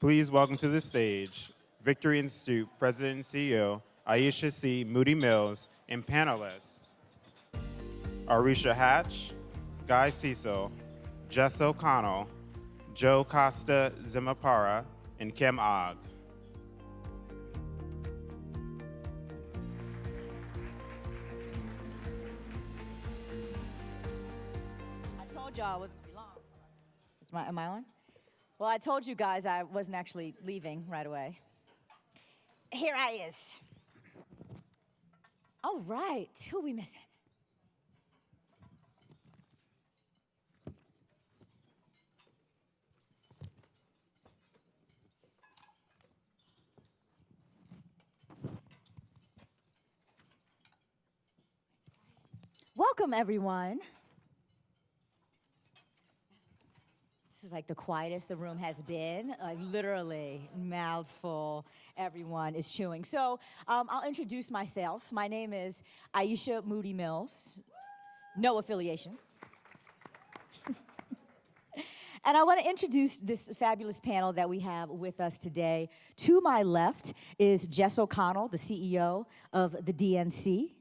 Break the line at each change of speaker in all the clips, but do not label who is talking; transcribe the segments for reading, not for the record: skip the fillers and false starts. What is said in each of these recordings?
Please welcome to the stage Victory Institute President and CEO Aisha C. Moody Mills and panelists Arisha Hatch, Guy Cecil, Jess O'Connell, Joe Costa Zimapara, and Kim Ogg.
I told y'all it wasn't gonna be long. Am I on? Well, I told you guys I wasn't actually leaving right away. Here I is. All right, who are we missing? Welcome, everyone. This is like the quietest the room has been. Like literally, mouths full, everyone is chewing. So I'll introduce myself. My name is Aisha Moody Mills. No affiliation. And I want to introduce this fabulous panel that we have with us today. To my left is Jess O'Connell, the CEO of the DNC.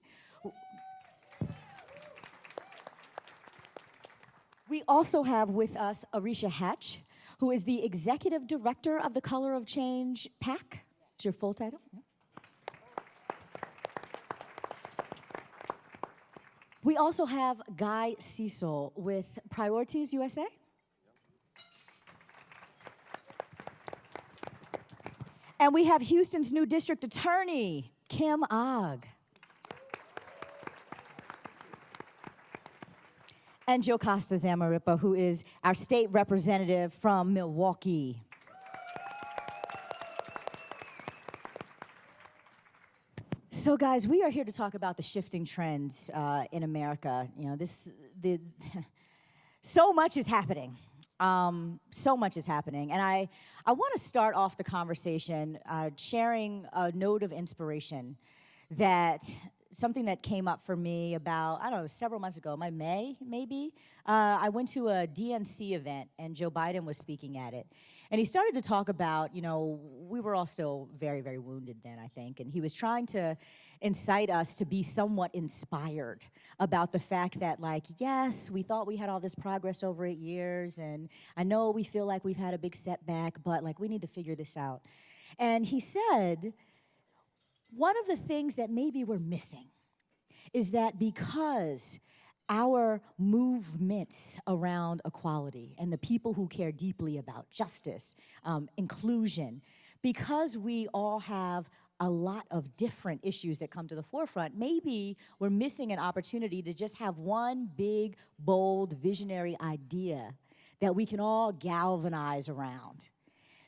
We also have with us Arisha Hatch, who is the Executive Director of the Color of Change PAC. It's your full title. Yeah. We also have Guy Cecil with Priorities USA. And we have Houston's new district attorney, Kim Ogg. And Joe Costa Zamaripa, who is our state representative from Milwaukee. So guys, we are here to talk about the shifting trends in America. You know, so much is happening. So much is happening. And I want to start off the conversation sharing a note of inspiration that something that came up for me about, I don't know, several months ago, May, maybe. I went to a DNC event, and Joe Biden was speaking at it. And he started to talk about, you know, we were all still very, very wounded then, I think. And he was trying to incite us to be somewhat inspired about the fact that, like, yes, we thought we had all this progress over 8 years, and I know we feel like we've had a big setback, but, like, we need to figure this out. And he said, one of the things that maybe we're missing is that because our movements around equality and the people who care deeply about justice, inclusion, because we all have a lot of different issues that come to the forefront, maybe we're missing an opportunity to just have one big, bold, visionary idea that we can all galvanize around,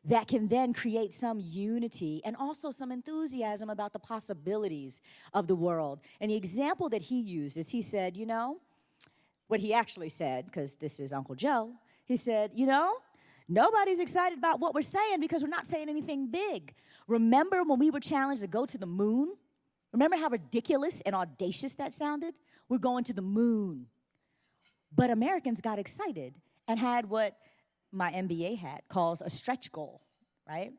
that can then create some unity and also some enthusiasm about the possibilities of the world. And the example that he used is he said, you know, what he actually said, because this is Uncle Joe, he said, you know, nobody's excited about what we're saying because we're not saying anything big. Remember when we were challenged to go to the moon? Remember how ridiculous and audacious that sounded? We're going to the moon. But Americans got excited and had what my MBA hat calls a stretch goal, right?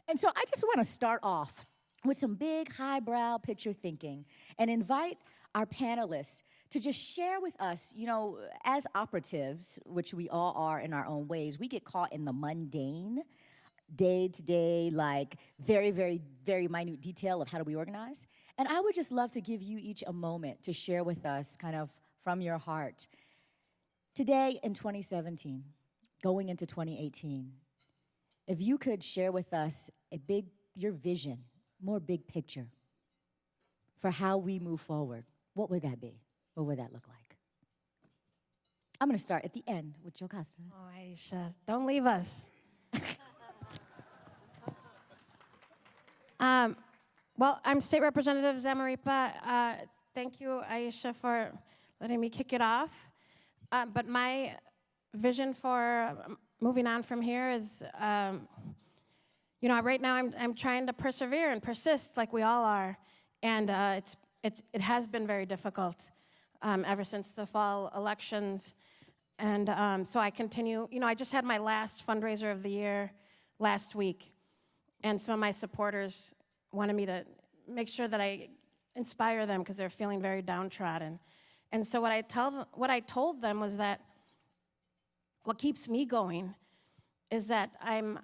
And so I just want to start off with some big highbrow picture thinking and invite our panelists to just share with us, you know, as operatives, which we all are in our own ways, we get caught in the mundane, day-to-day, like very, very, very minute detail of how do we organize. And I would just love to give you each a moment to share with us kind of from your heart. Today in 2017, going into 2018, if you could share with us your vision, more big picture for how we move forward, what would that be? What would that look like? I'm going to start at the end with Joe Costa.
Oh, Aisha, don't leave us. Well, I'm State Representative Zamaripa. Thank you, Aisha, for letting me kick it off. But my vision for moving on from here is, you know, right now I'm trying to persevere and persist like we all are, and it has been very difficult ever since the fall elections, and so I continue. You know, I just had my last fundraiser of the year last week, and some of my supporters wanted me to make sure that I inspire them because they're feeling very downtrodden. And so what I told them was that what keeps me going is that I am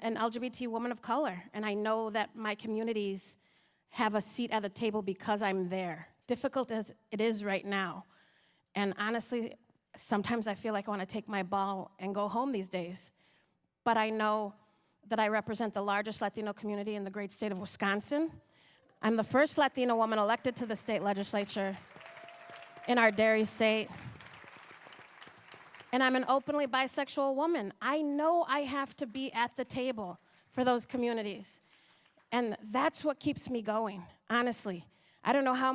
an LGBT woman of color, and I know that my communities have a seat at the table because I'm there, difficult as it is right now. And honestly, sometimes I feel like I want to take my ball and go home these days. But I know that I represent the largest Latino community in the great state of Wisconsin. I'm the first Latina woman elected to the state legislature in our dairy state. And I'm an openly bisexual woman. I know I have to be at the table for those communities. And that's what keeps me going, honestly. I don't know how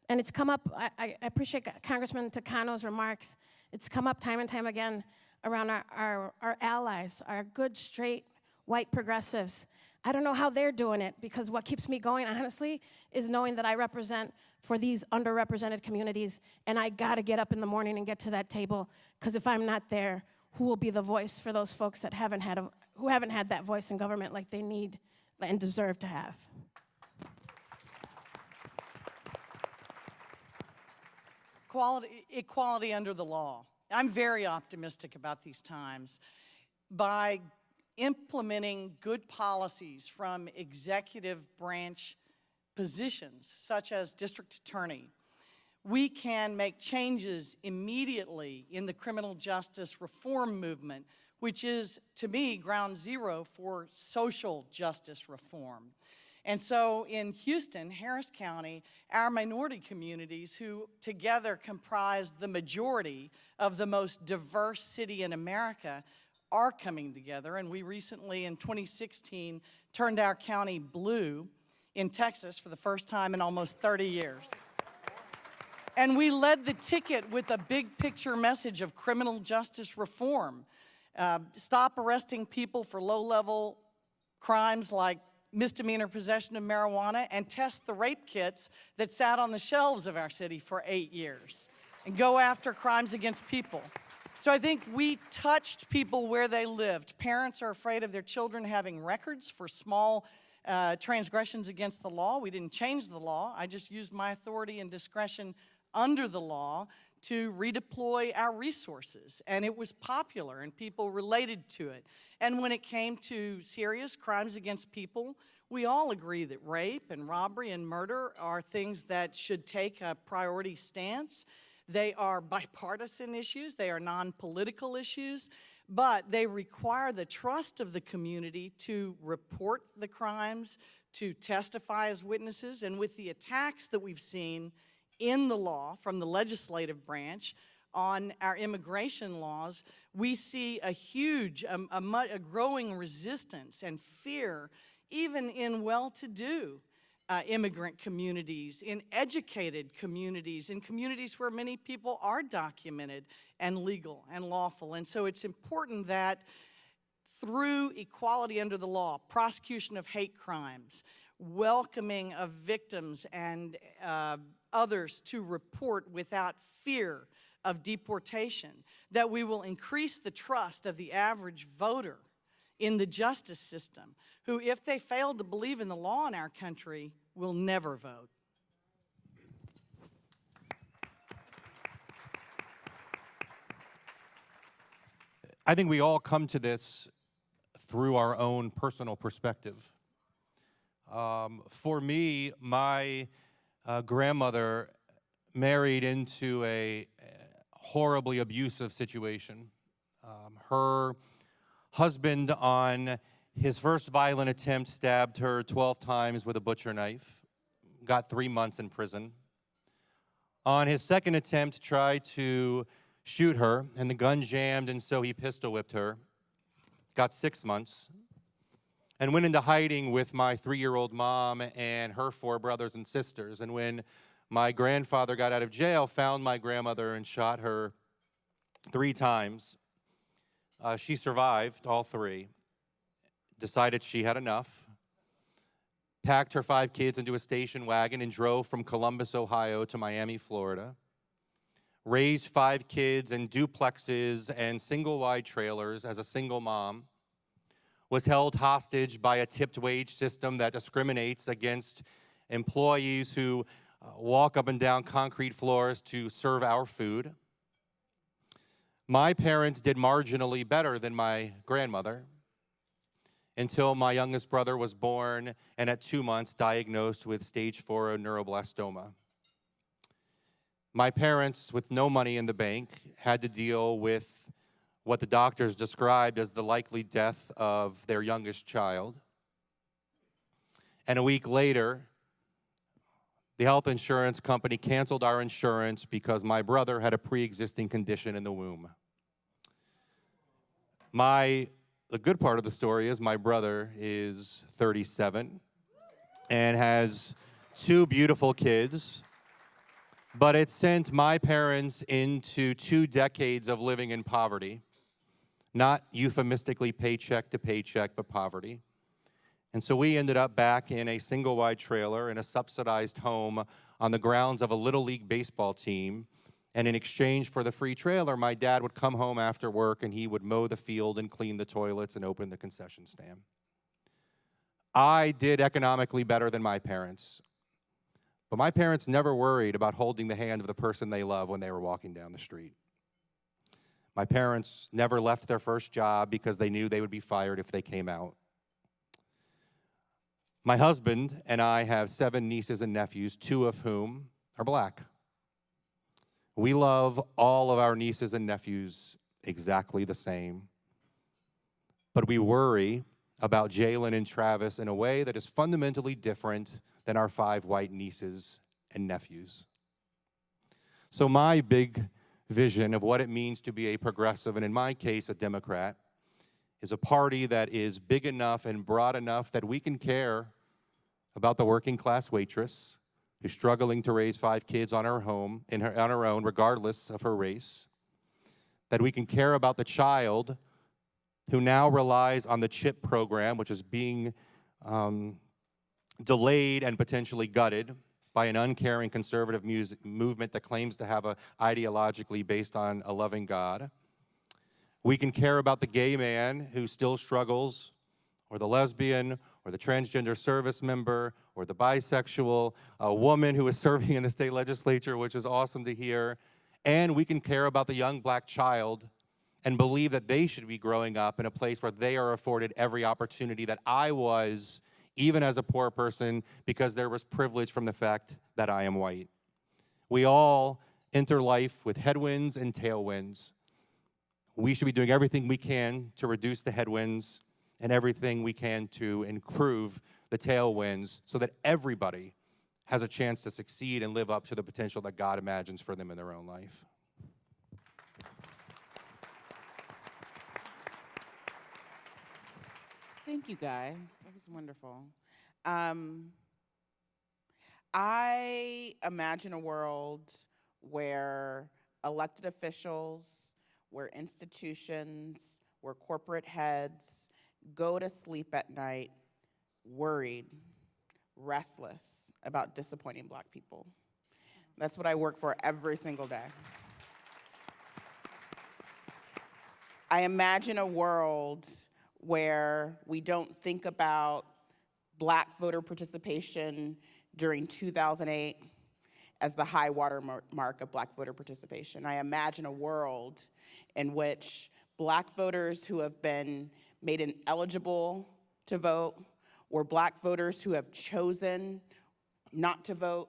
and it's come up, I appreciate Congressman Takano's remarks. It's come up time and time again around our allies, our good, straight, white progressives. I don't know how they're doing it, because what keeps me going, honestly, is knowing that I represent for these underrepresented communities, and I gotta get up in the morning and get to that table, because if I'm not there, who will be the voice for those folks that who haven't had that voice in government like they need and deserve to have?
Equality under the law. I'm very optimistic about these times. By implementing good policies from executive branch positions, such as district attorney, we can make changes immediately in the criminal justice reform movement, which is, to me, ground zero for social justice reform. And so in Houston, Harris County, our minority communities, who together comprise the majority of the most diverse city in America, are coming together. And we recently, in 2016, turned our county blue in Texas for the first time in almost 30 years. And we led the ticket with a big picture message of criminal justice reform. Stop arresting people for low-level crimes like misdemeanor possession of marijuana, and test the rape kits that sat on the shelves of our city for 8 years, and go after crimes against people. So I think we touched people where they lived. Parents are afraid of their children having records for small transgressions against the law. We didn't change the law. I just used my authority and discretion under the law to redeploy our resources. And it was popular, and people related to it. And when it came to serious crimes against people, we all agree that rape and robbery and murder are things that should take a priority stance. They are bipartisan issues, they are non-political issues, but they require the trust of the community to report the crimes, to testify as witnesses. And with the attacks that we've seen in the law from the legislative branch on our immigration laws, we see a huge, a growing resistance and fear, even in well-to-do immigrant communities, in educated communities, in communities where many people are documented and legal and lawful. And so it's important that through equality under the law, prosecution of hate crimes, welcoming of victims and others to report without fear of deportation, that we will increase the trust of the average voter in the justice system, who, if they fail to believe in the law in our country, will never vote.
I think we all come to this through our own personal perspective. For me, my grandmother married into a horribly abusive situation. Her husband, on his first violent attempt, stabbed her 12 times with a butcher knife, got 3 months in prison. On his second attempt, tried to shoot her, and the gun jammed, and so he pistol whipped her, got 6 months, and went into hiding with my 3-year-old mom and her 4 brothers and sisters. And when my grandfather got out of jail, found my grandmother and shot her 3 times. She survived all 3, decided she had enough, packed her 5 kids into a station wagon and drove from Columbus, Ohio to Miami, Florida, raised 5 kids in duplexes and single-wide trailers as a single mom, was held hostage by a tipped wage system that discriminates against employees who walk up and down concrete floors to serve our food. My parents did marginally better than my grandmother until my youngest brother was born and at 2 months diagnosed with stage 4 neuroblastoma. My parents, with no money in the bank, had to deal with what the doctors described as the likely death of their youngest child. And a week later, the health insurance company canceled our insurance because my brother had a pre-existing condition in the womb. The good part of the story is my brother is 37 and has 2 beautiful kids, but it sent my parents into 2 decades of living in poverty, not euphemistically paycheck to paycheck, but poverty. And so we ended up back in a single-wide trailer in a subsidized home on the grounds of a Little League baseball team. And in exchange for the free trailer, my dad would come home after work and he would mow the field and clean the toilets and open the concession stand. I did economically better than my parents. But my parents never worried about holding the hand of the person they love when they were walking down the street. My parents never left their first job because they knew they would be fired if they came out. My husband and I have 7 nieces and nephews, 2 of whom are black. We love all of our nieces and nephews exactly the same. But we worry about Jalen and Travis in a way that is fundamentally different than our 5 white nieces and nephews. So my big vision of what it means to be a progressive, and in my case, a Democrat, is a party that is big enough and broad enough that we can care about the working class waitress who's struggling to raise 5 kids on her own, regardless of her race. That we can care about the child who now relies on the CHIP program, which is being delayed and potentially gutted by an uncaring conservative movement that claims to have a ideologically based on a loving God. We can care about the gay man who still struggles, or the lesbian, or the transgender service member, or the bisexual, a woman who is serving in the state legislature, which is awesome to hear. And we can care about the young black child and believe that they should be growing up in a place where they are afforded every opportunity that I was, even as a poor person, because there was privilege from the fact that I am white. We all enter life with headwinds and tailwinds. We should be doing everything we can to reduce the headwinds and everything we can to improve the tailwinds so that everybody has a chance to succeed and live up to the potential that God imagines for them in their own life.
Thank you, Guy. That was wonderful. I imagine a world where elected officials, where institutions, where corporate heads go to sleep at night worried, restless about disappointing Black people. That's what I work for every single day. I imagine a world where we don't think about Black voter participation during 2008 as the high water mark of Black voter participation. I imagine a world in which Black voters who have been made ineligible to vote, or Black voters who have chosen not to vote,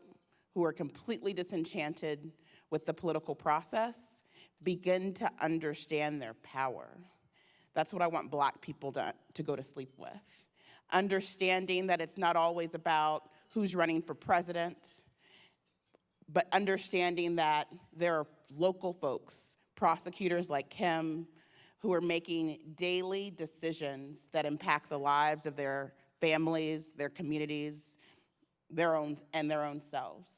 who are completely disenchanted with the political process, begin to understand their power. That's what I want Black people to go to sleep with. Understanding that it's not always about who's running for president, but understanding that there are local folks, prosecutors like Kim, who are making daily decisions that impact the lives of their families, their communities, their own selves.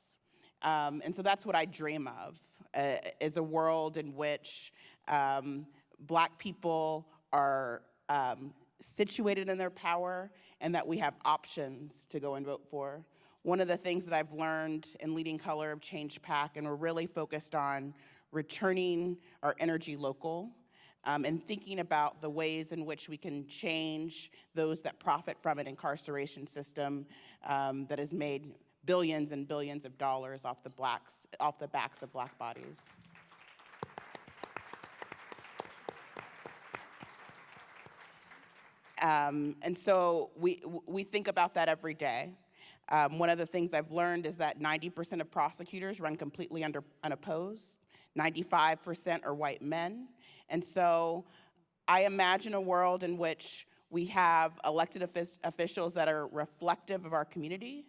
And so that's what I dream of, is a world in which Black people are situated in their power and that we have options to go and vote for. One of the things that I've learned in leading Color of Change PAC, and we're really focused on returning our energy local, and thinking about the ways in which we can change those that profit from an incarceration system that has made billions and billions of dollars off the backs of Black bodies. And so we think about that every day. One of the things I've learned is that 90% of prosecutors run completely unopposed. 95% are white men. And so I imagine a world in which we have elected officials that are reflective of our community,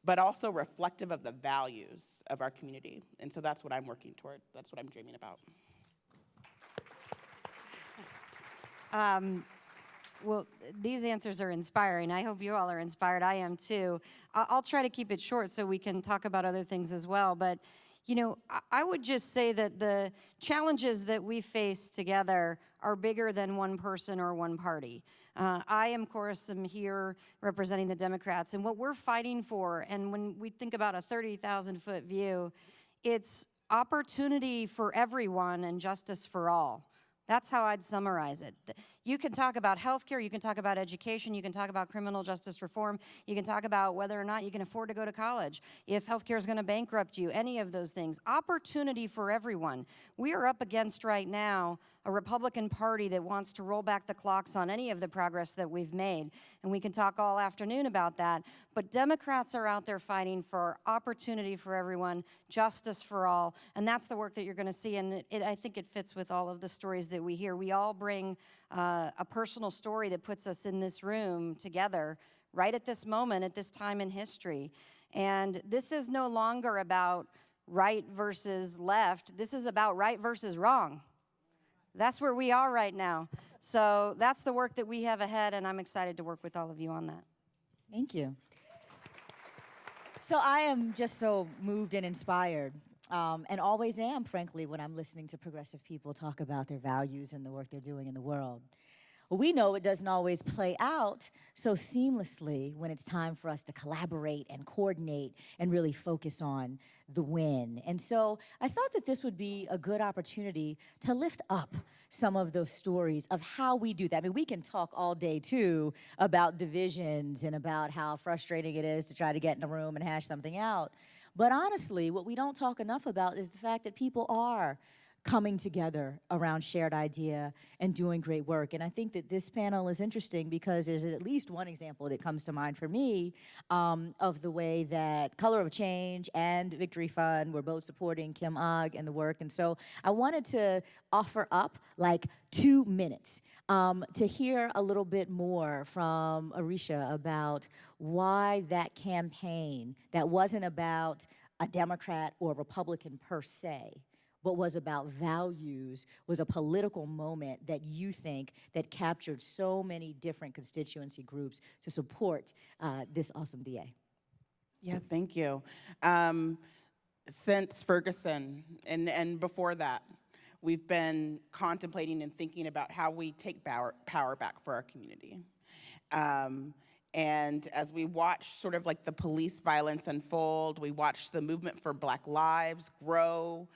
but also reflective of the values of our community. And so that's what I'm working toward. That's what I'm dreaming about.
Well, these answers are inspiring. I hope you all are inspired. I am too. I'll try to keep it short so we can talk about other things as well. But, you know, I would just say that the challenges that we face together are bigger than one person or one party. I, of course, am here representing the Democrats. And what we're fighting for, and when we think about a 30,000-foot view, it's opportunity for everyone and justice for all. That's how I'd summarize it. You can talk about healthcare, you can talk about education, you can talk about criminal justice reform, you can talk about whether or not you can afford to go to college, if healthcare is going to bankrupt you, any of those things. Opportunity for everyone. We are up against right now a Republican Party that wants to roll back the clocks on any of the progress that we've made, and we can talk all afternoon about that. But Democrats are out there fighting for opportunity for everyone, justice for all, and that's the work that you're going to see, and I think it fits with all of the stories that we hear. We all bring a personal story that puts us in this room together right at this moment, at this time in history. And this is no longer about right versus left. This is about right versus wrong. That's where we are right now. So that's the work that we have ahead, and I'm excited to work with all of you on that.
Thank you. So I am just so moved and inspired, and always am, frankly, when I'm listening to progressive people talk about their values and the work they're doing in the world. Well, we know it doesn't always play out so seamlessly when it's time for us to collaborate and coordinate and really focus on the win. And so I thought that this would be a good opportunity to lift up some of those stories of how we do that. I mean, we can talk all day, too, about divisions and about how frustrating it is to try to get in a room and hash something out. But honestly, what we don't talk enough about is the fact that people are coming together around shared idea and doing great work. And I think that this panel is interesting because there's at least one example that comes to mind for me of the way that Color of Change and Victory Fund were both supporting Kim Ogg and the work. And so I wanted to offer up like 2 minutes to hear a little bit more from Arisha about why that campaign that wasn't about a Democrat or Republican per se, but was about values, was a political moment that you think that captured so many different constituency groups to support this awesome DA.
Yeah, thank you. Since Ferguson and before that, we've been contemplating and thinking about how we take power back for our community. And as we watch sort of like the police violence unfold, we watch the movement for Black lives grow,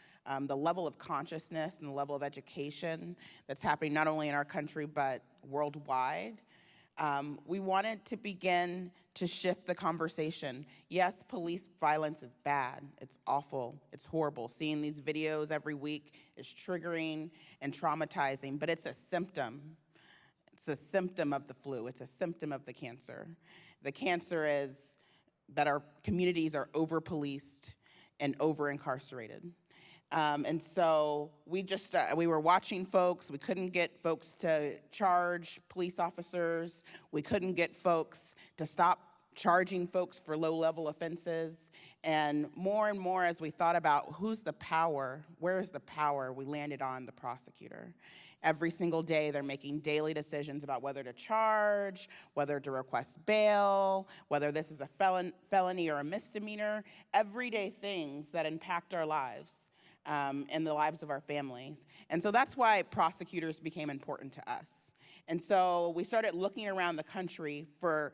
the level of consciousness and the level of education that's happening not only in our country but worldwide. We wanted to begin to shift the conversation. Yes, police violence is bad. It's awful. It's horrible. Seeing these videos every week is triggering and traumatizing, but it's a symptom. It's a symptom of the flu. It's a symptom of the cancer. The cancer is that our communities are over-policed and over-incarcerated. And so we were watching folks. We couldn't get folks to charge police officers. We couldn't get folks to stop charging folks for low-level offenses. And more as we thought about who's the power, where's the power, we landed on the prosecutor. Every single day, they're making daily decisions about whether to charge, whether to request bail, whether this is a felony or a misdemeanor, everyday things that impact our lives and the lives of our families. And so that's why prosecutors became important to us. And so we started looking around the country for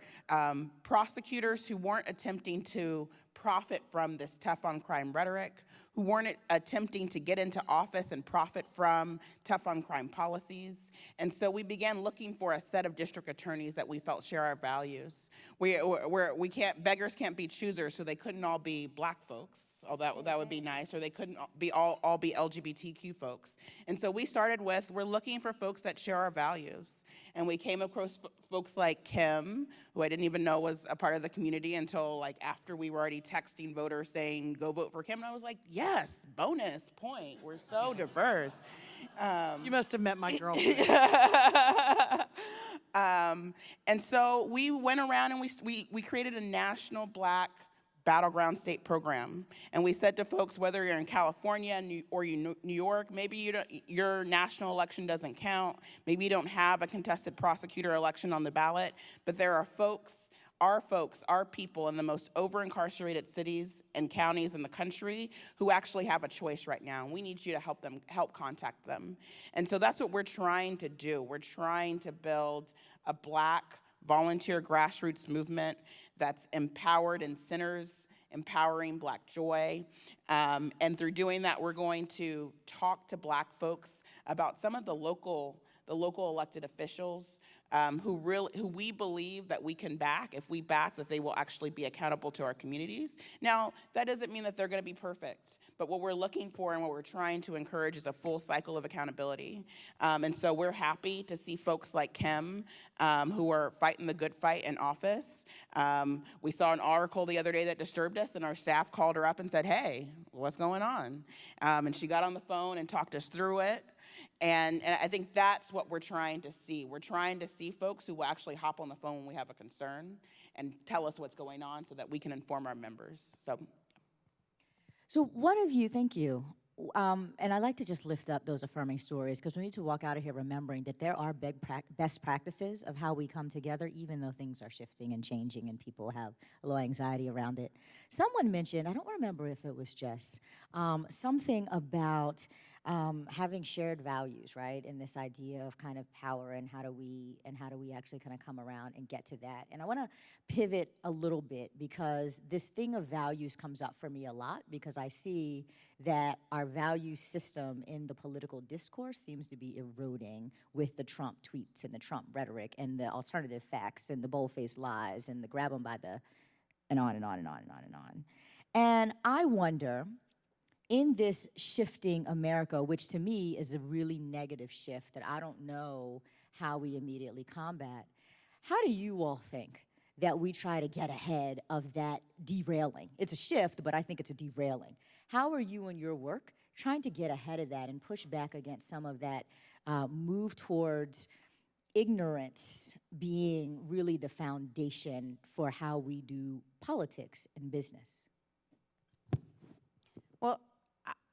prosecutors who weren't attempting to profit from this tough on crime rhetoric, who weren't attempting to get into office and profit from tough on crime policies. And so we began looking for a set of district attorneys that we felt share our values. Beggars can't be choosers, so they couldn't all be Black folks, although that would be nice, or they couldn't be all be LGBTQ folks. And so we started with, we're looking for folks that share our values. And we came across folks like Kim, who I didn't even know was a part of the community until like after we were already texting voters saying, go vote for Kim. And I was like, yes, bonus point. We're so diverse.
You must have met my girlfriend.
And so we went around and we created a national Black battleground state program. And we said to folks, whether you're in California or New York, maybe your national election doesn't count, maybe you don't have a contested prosecutor election on the ballot, but there are folks, our people in the most over-incarcerated cities and counties in the country who actually have a choice right now. And we need you to help contact them. And so that's what we're trying to do. We're trying to build a Black volunteer grassroots movement that's empowered in centers, empowering Black joy. And through doing that, we're going to talk to Black folks about some of the local elected officials who we believe that we can back. If we back, that they will actually be accountable to our communities. Now, that doesn't mean that they're going to be perfect, but what we're looking for and what we're trying to encourage is a full cycle of accountability. And so we're happy to see folks like Kim who are fighting the good fight in office. We saw an article the other day that disturbed us, and our staff called her up and said, hey, what's going on? And she got on the phone and talked us through it. And I think that's what we're trying to see. We're trying to see folks who will actually hop on the phone when we have a concern and tell us what's going on so that we can inform our members.
So one of you, thank you. And I like to just lift up those affirming stories because we need to walk out of here remembering that there are best practices of how we come together, even though things are shifting and changing and people have a little anxiety around it. Someone mentioned, I don't remember if it was Jess, something about having shared values, right? And this idea of kind of power and how do we actually kind of come around and get to that. And I want to pivot a little bit because this thing of values comes up for me a lot because I see that our value system in the political discourse seems to be eroding with the Trump tweets and the Trump rhetoric and the alternative facts and the bold-faced lies and the grab them by the, and on and on and on and on and on. And I wonder, in this shifting America, which to me is a really negative shift that I don't know how we immediately combat, how do you all think that we try to get ahead of that derailing? It's a shift, but I think it's a derailing. How are you in your work trying to get ahead of that and push back against some of that move towards ignorance being really the foundation for how we do politics and business?
Well,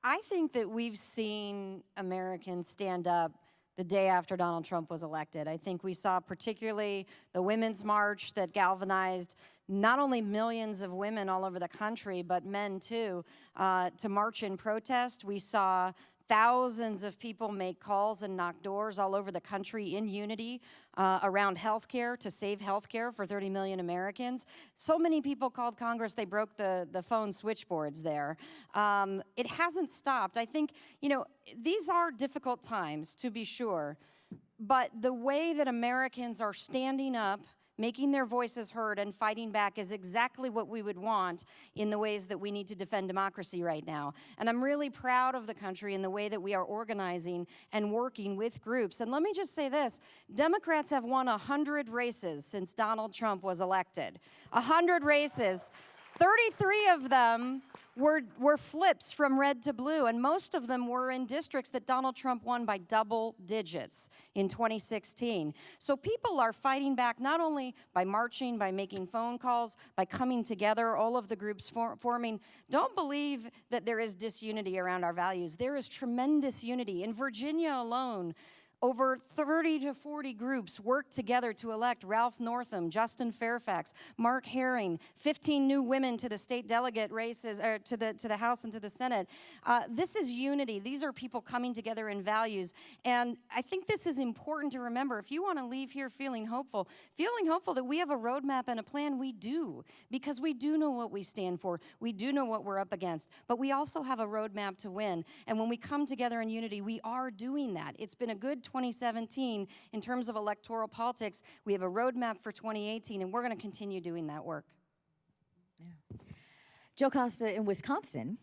I think that we've seen Americans stand up the day after Donald Trump was elected. I think we saw particularly the Women's March that galvanized not only millions of women all over the country, but men too, to march in protest. We saw thousands of people make calls and knock doors all over the country in unity around healthcare to save healthcare for 30 million Americans. So many people called Congress, they broke the phone switchboards there. It hasn't stopped. I think, these are difficult times, to be sure, but the way that Americans are standing up, making their voices heard and fighting back is exactly what we would want in the ways that we need to defend democracy right now. And I'm really proud of the country in the way that we are organizing and working with groups. And let me just say this, Democrats have won 100 races since Donald Trump was elected. 100 races. 33 of them were flips from red to blue, and most of them were in districts that Donald Trump won by double digits in 2016. So people are fighting back not only by marching, by making phone calls, by coming together, all of the groups forming. Don't believe that there is disunity around our values. There is tremendous unity. In Virginia alone, Over 30 to 40 groups worked together to elect Ralph Northam, Justin Fairfax, Mark Herring, 15 new women to the state delegate races, or to the House and to the Senate. This is unity. These are people coming together in values. And I think this is important to remember. If you want to leave here feeling hopeful that we have a roadmap and a plan, we do, because we do know what we stand for. We do know what we're up against, but we also have a roadmap to win. And when we come together in unity, we are doing that. It's been a good 2017 in terms of electoral politics. We have a roadmap for 2018, and we're going to continue doing that work.
Yeah. Joe Costa, in Wisconsin,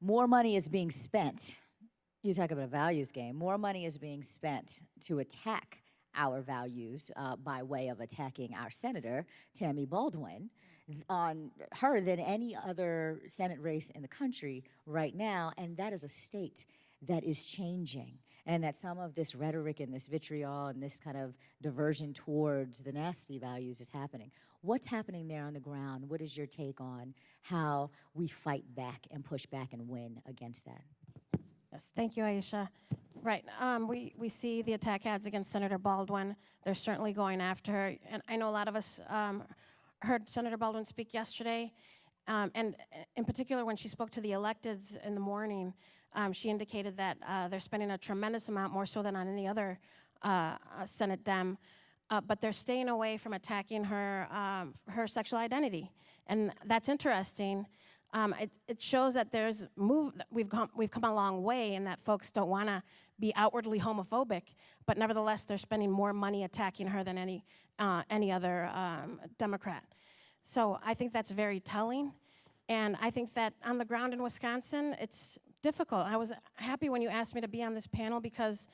more money is being spent. You talk about a values game. More money is being spent to attack our values by way of attacking our senator, Tammy Baldwin, on her than any other Senate race in the country right now. And that is a state that is changing, and that some of this rhetoric and this vitriol and this kind of diversion towards the nasty values is happening. What's happening there on the ground? What is your take on how we fight back and push back and win against that?
Yes, thank you, Aisha. Right, we see the attack ads against Senator Baldwin. They're certainly going after her, and I know a lot of us heard Senator Baldwin speak yesterday, and in particular when she spoke to the electeds in the morning, she indicated that they're spending a tremendous amount, more so than on any other Senate Dem, but they're staying away from attacking her her sexual identity, and that's interesting. It shows that we've come a long way, and that folks don't want to be outwardly homophobic, but nevertheless they're spending more money attacking her than any other Democrat. So I think that's very telling, and I think that on the ground in Wisconsin, it's difficult. I was happy when you asked me to be on this panel, because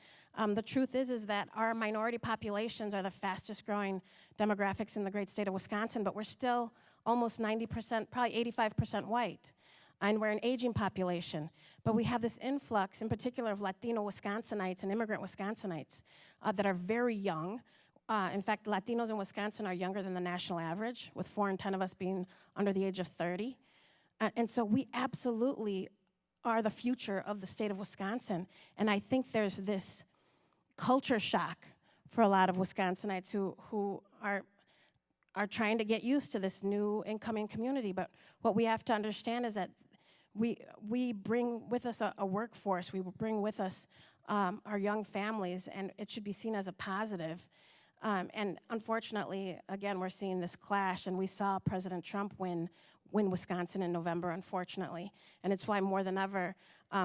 the truth is that our minority populations are the fastest growing demographics in the great state of Wisconsin, but we're still almost 90%, probably 85% white, and we're an aging population. But we have this influx, in particular, of Latino Wisconsinites and immigrant Wisconsinites that are very young. In fact, Latinos in Wisconsin are younger than the national average, with 4 in 10 of us being under the age of 30. And so we absolutely are the future of the state of Wisconsin. And I think there's this culture shock for a lot of Wisconsinites who are trying to get used to this new incoming community. But what we have to understand is that we bring with us a workforce, we bring with us our young families, and it should be seen as a positive. And unfortunately, again, we're seeing this clash, and we saw President Trump win Wisconsin in November, unfortunately. And it's why more than ever,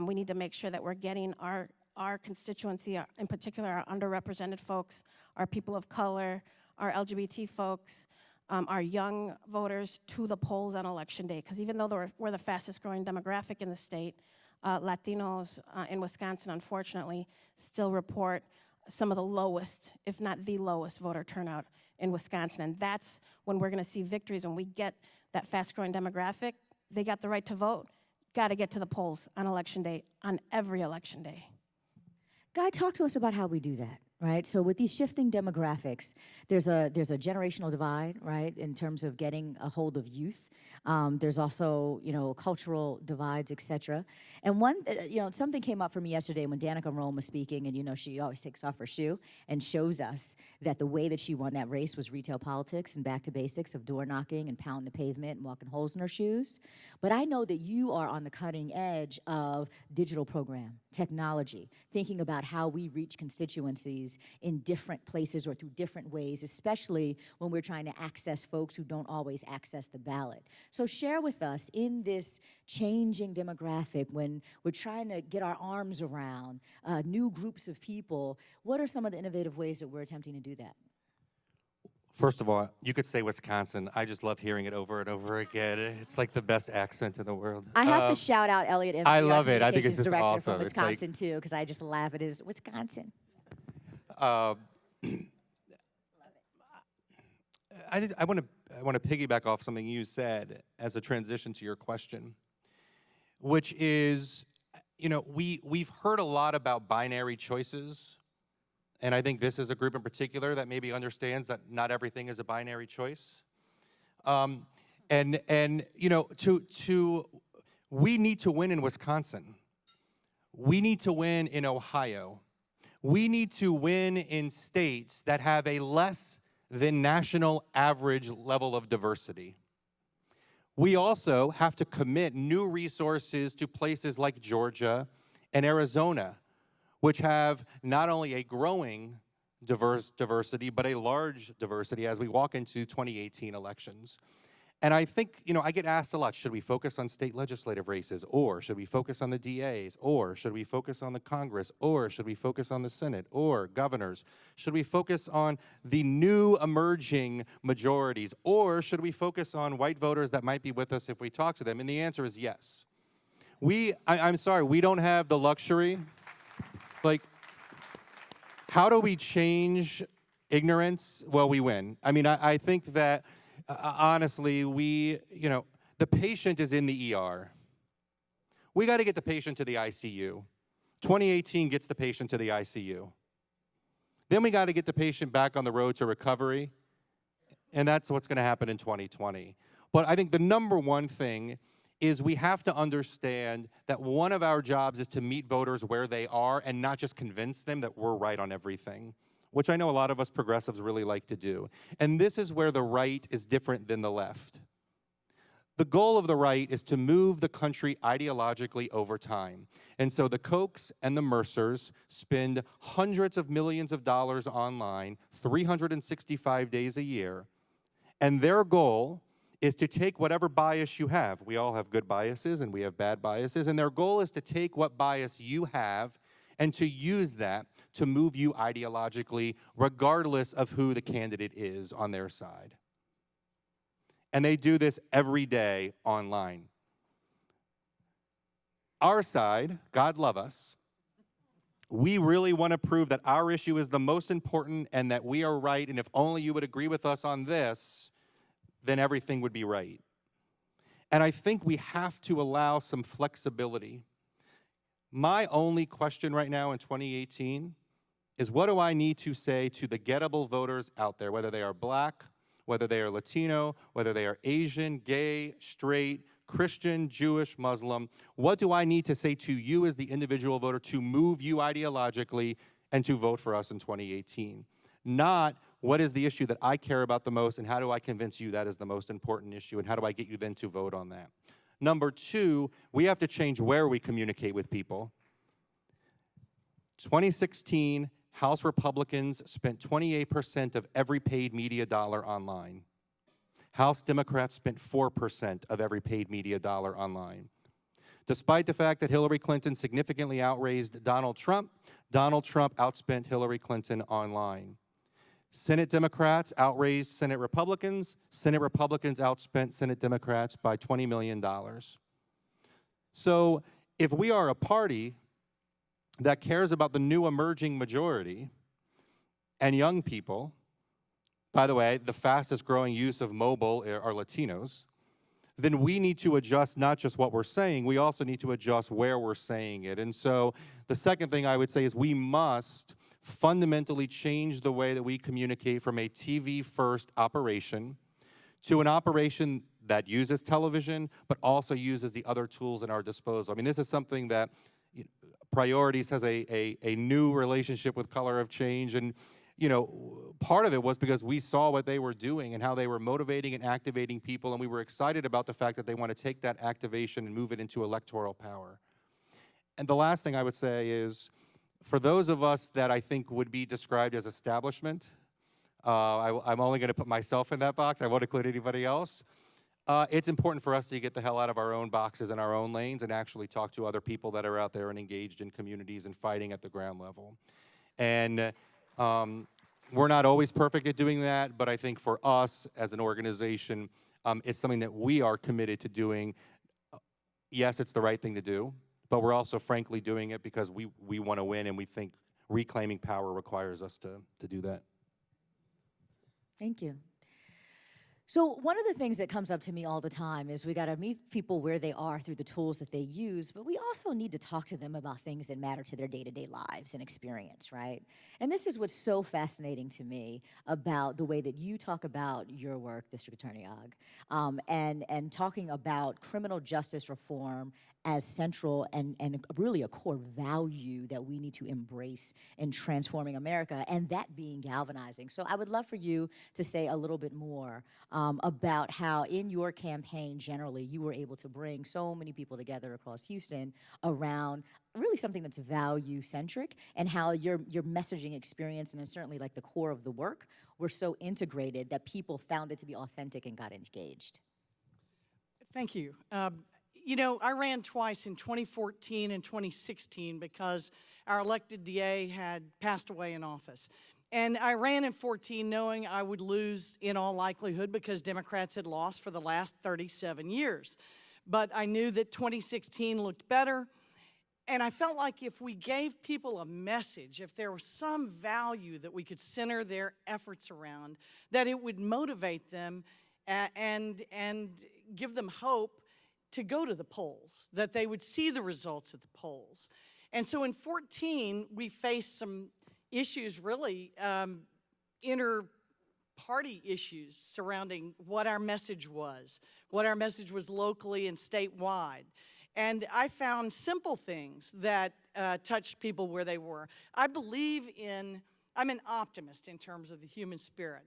we need to make sure that we're getting our constituency, in particular our underrepresented folks, our people of color, our LGBT folks, our young voters to the polls on Election Day. Because even though we're the fastest growing demographic in the state, Latinos in Wisconsin, unfortunately, still report some of the lowest, if not the lowest, voter turnout in Wisconsin. And that's when we're going to see victories, when we get that fast-growing demographic. They got the right to vote, got to get to the polls on Election Day, on every election day.
Guy, talk to us about how we do that, right? So with these shifting demographics, there's a generational divide, right, in terms of getting a hold of youth. There's also, cultural divides, et cetera. And something came up for me yesterday when Danica Roem was speaking, and she always takes off her shoe and shows us that the way that she won that race was retail politics and back to basics of door knocking and pounding the pavement and walking holes in her shoes. But I know that you are on the cutting edge of digital program, technology, thinking about how we reach constituencies in different places or through different ways, especially when we're trying to access folks who don't always access the ballot. So share with us, in this changing demographic, when we're trying to get our arms around new groups of people, what are some of the innovative ways that we're attempting to do that?
First of all, you could say Wisconsin. I just love hearing it over and over again. It's like the best accent in the world.
I have to shout out Elliot Impey,
I
our
love it. I think it's just
director
awesome.
from Wisconsin, too, because I just laugh at his Wisconsin.
I want to piggyback off something you said as a transition to your question, which is, we've heard a lot about binary choices, and I think this is a group in particular that maybe understands that not everything is a binary choice. We need to win in Wisconsin. We need to win in Ohio. We need to win in states that have a less than national average level of diversity. We also have to commit new resources to places like Georgia and Arizona, which have not only a growing diversity, but a large diversity as we walk into 2018 elections. And I think, I get asked a lot, should we focus on state legislative races? Or should we focus on the DAs? Or should we focus on the Congress? Or should we focus on the Senate? Or governors? Should we focus on the new emerging majorities? Or should we focus on white voters that might be with us if we talk to them? And the answer is yes. I'm sorry, we don't have the luxury. Like, how do we change ignorance? Well, we win. I mean, I think that honestly, the patient is in the ER. We got to get the patient to the ICU. 2018 gets the patient to the ICU. Then we got to get the patient back on the road to recovery, and that's what's going to happen in 2020. But I think the number one thing is we have to understand that one of our jobs is to meet voters where they are and not just convince them that we're right on everything, which I know a lot of us progressives really like to do. And this is where the right is different than the left. The goal of the right is to move the country ideologically over time. And so the Kochs and the Mercers spend hundreds of millions of dollars online, 365 days a year. And their goal is to take whatever bias you have. We all have good biases and we have bad biases. And their goal is to take what bias you have and to use that to move you ideologically, regardless of who the candidate is on their side. And they do this every day online. Our side, God love us, we really want to prove that our issue is the most important and that we are right, and if only you would agree with us on this, then everything would be right. And I think we have to allow some flexibility. My only question right now in 2018 is, what do I need to say to the gettable voters out there, whether they are Black, whether they are Latino, whether they are Asian, gay, straight, Christian, Jewish, Muslim? What do I need to say to you as the individual voter to move you ideologically and to vote for us in 2018? Not what is the issue that I care about the most and how do I convince you that is the most important issue and how do I get you then to vote on that? Number two, we have to change where we communicate with people. 2016, House Republicans spent 28% of every paid media dollar online. House Democrats spent 4% of every paid media dollar online. Despite the fact that Hillary Clinton significantly outraised Donald Trump outspent Hillary Clinton online. Senate Democrats outraised Senate Republicans outspent Senate Democrats by $20 million. So if we are a party that cares about the new emerging majority and young people, by the way, the fastest growing use of mobile are Latinos, then we need to adjust not just what we're saying, we also need to adjust where we're saying it. And so the second thing I would say is we must fundamentally change the way that we communicate from a TV-first operation to an operation that uses television, but also uses the other tools at our disposal. I mean, this is something that Priorities has a new relationship with Color of Change, and part of it was because we saw what they were doing and how they were motivating and activating people, and we were excited about the fact that they want to take that activation and move it into electoral power. And the last thing I would say is, for those of us that I think would be described as establishment, I'm only going to put myself in that box, I won't include anybody else. It's important for us to get the hell out of our own boxes and our own lanes and actually talk to other people that are out there and engaged in communities and fighting at the ground level. And we're not always perfect at doing that, but I think for us as an organization, it's something that we are committed to doing. Yes, it's the right thing to do, but we're also frankly doing it because we want to win, and we think reclaiming power requires us to do that.
Thank you. So one of the things that comes up to me all the time is we got to meet people where they are through the tools that they use, but we also need to talk to them about things that matter to their day-to-day lives and experience, right? And this is what's so fascinating to me about the way that you talk about your work, District Attorney Ogg, and talking about criminal justice reform as central and really a core value that we need to embrace in transforming America, and that being galvanizing. So I would love for you to say a little bit more about how in your campaign generally you were able to bring so many people together across Houston around really something that's value-centric, and how your messaging experience and certainly like the core of the work were so integrated that people found it to be authentic and got engaged.
Thank you. You know, I ran twice in 2014 and 2016 because our elected DA had passed away in office. And I ran in 14 knowing I would lose in all likelihood because Democrats had lost for the last 37 years. But I knew that 2016 looked better. And I felt like if we gave people a message, if there was some value that we could center their efforts around, that it would motivate them and give them hope to go to the polls, that they would see the results at the polls. And so in 14, we faced some issues, really, inter-party issues surrounding what our message was locally and statewide. And I found simple things that touched people where they were. I'm an optimist in terms of the human spirit.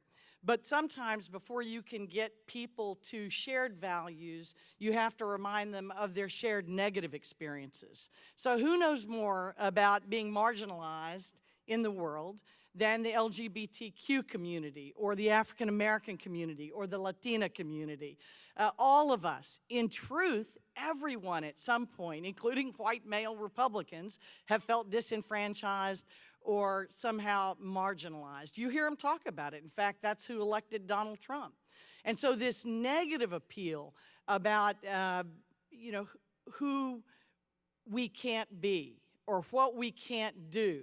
But sometimes before you can get people to shared values, you have to remind them of their shared negative experiences. So who knows more about being marginalized in the world than the LGBTQ community or the African American community or the Latina community? All of us, in truth, everyone at some point, including white male Republicans, have felt disenfranchised or somehow marginalized. You hear them talk about it. In fact, that's who elected Donald Trump. And so this negative appeal about, who we can't be or what we can't do,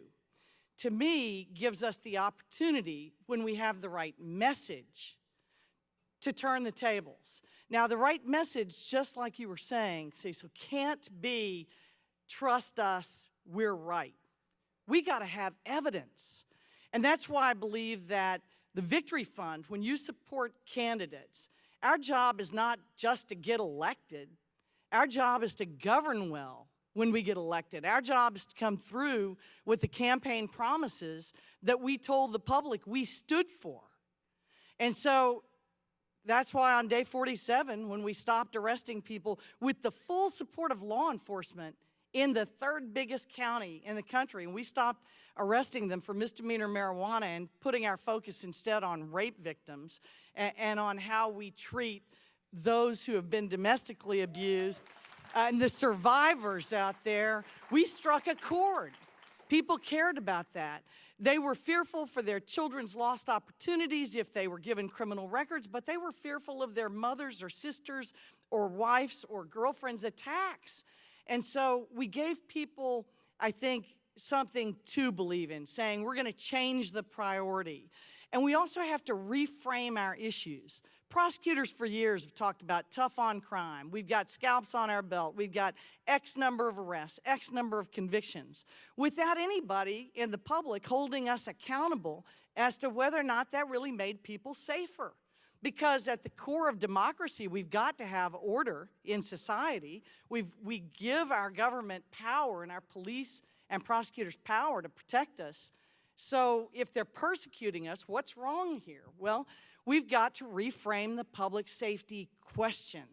to me, gives us the opportunity, when we have the right message, to turn the tables. Now, the right message, just like you were saying, Cecil, can't be, trust us, we're right. We got to have evidence. And that's why I believe that the Victory Fund, when you support candidates, our job is not just to get elected. Our job is to govern well when we get elected. Our job is to come through with the campaign promises that we told the public we stood for. And so that's why on day 47, when we stopped arresting people with the full support of law enforcement in the third biggest county in the country, and we stopped arresting them for misdemeanor marijuana and putting our focus instead on rape victims and on how we treat those who have been domestically abused and the survivors out there, we struck a chord. People cared about that. They were fearful for their children's lost opportunities if they were given criminal records, but they were fearful of their mothers or sisters or wives or girlfriends' attacks. And so we gave people, I think, something to believe in, saying we're going to change the priority. And we also have to reframe our issues. Prosecutors for years have talked about tough on crime. We've got scalps on our belt. We've got X number of arrests, X number of convictions, without anybody in the public holding us accountable as to whether or not that really made people safer. Because at the core of democracy, we've got to have order in society. We give our government power and our police and prosecutors power to protect us. So if they're persecuting us, what's wrong here? Well, we've got to reframe the public safety question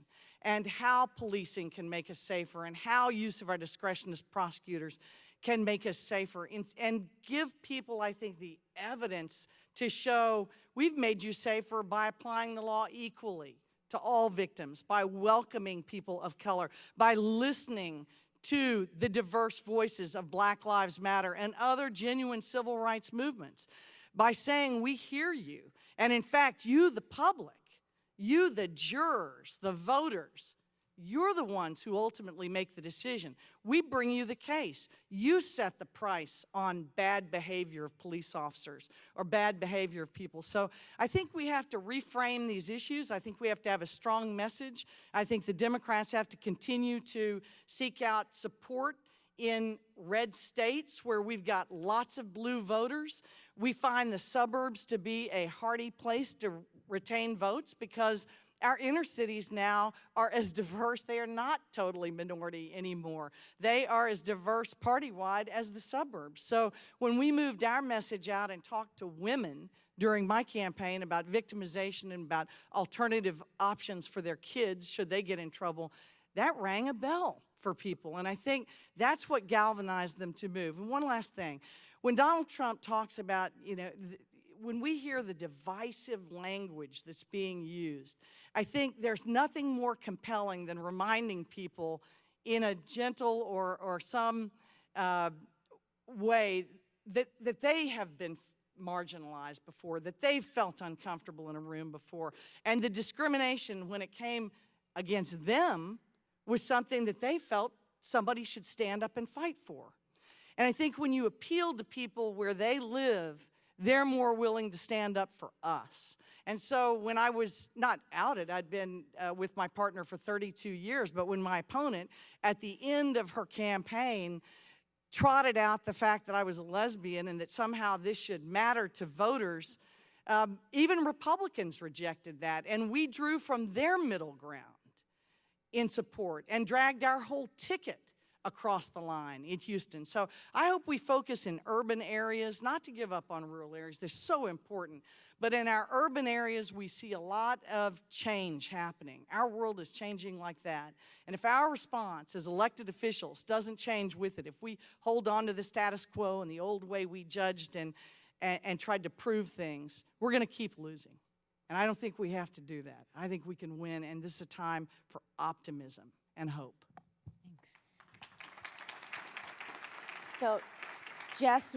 and how policing can make us safer and how use of our discretion as prosecutors can make us safer and give people, I think, the evidence to show we've made you safer by applying the law equally to all victims, by welcoming people of color, by listening to the diverse voices of Black Lives Matter and other genuine civil rights movements, by saying we hear you. And in fact, you, the public, you, the jurors, the voters, You're the ones who ultimately make the decision. We bring you the case. You set the price on bad behavior of police officers or bad behavior of people. So I think we have to reframe these issues. I think we have to have a strong message. I think the Democrats have to continue to seek out support in red states where we've got lots of blue voters. We find the suburbs to be a hardy place to retain votes because our inner cities now are as diverse. They are not totally minority anymore. They are as diverse party-wide as the suburbs. So when we moved our message out and talked to women during my campaign about victimization and about alternative options for their kids should they get in trouble, that rang a bell for people. And I think that's what galvanized them to move. And one last thing. When Donald Trump talks about, when we hear the divisive language that's being used, I think there's nothing more compelling than reminding people in a gentle or some way that they have been marginalized before, that they've felt uncomfortable in a room before. And the discrimination when it came against them was something that they felt somebody should stand up and fight for. And I think when you appeal to people where they live, they're more willing to stand up for us. And so when I was not outed, I'd been with my partner for 32 years, but when my opponent, at the end of her campaign, trotted out the fact that I was a lesbian and that somehow this should matter to voters, even Republicans rejected that. And we drew from their middle ground in support and dragged our whole ticket across the line in Houston. So I hope we focus in urban areas, not to give up on rural areas. They're so important. But in our urban areas, we see a lot of change happening. Our world is changing like that. And if our response as elected officials doesn't change with it, if we hold on to the status quo and the old way we judged and tried to prove things, we're going to keep losing. And I don't think we have to do that. I think we can win, and this is a time for optimism and hope.
Thanks. So, Jess,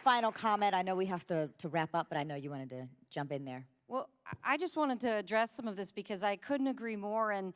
final comment. I know we have to wrap up, but I know you wanted to jump in there.
Well, I just wanted to address some of this because I couldn't agree more. And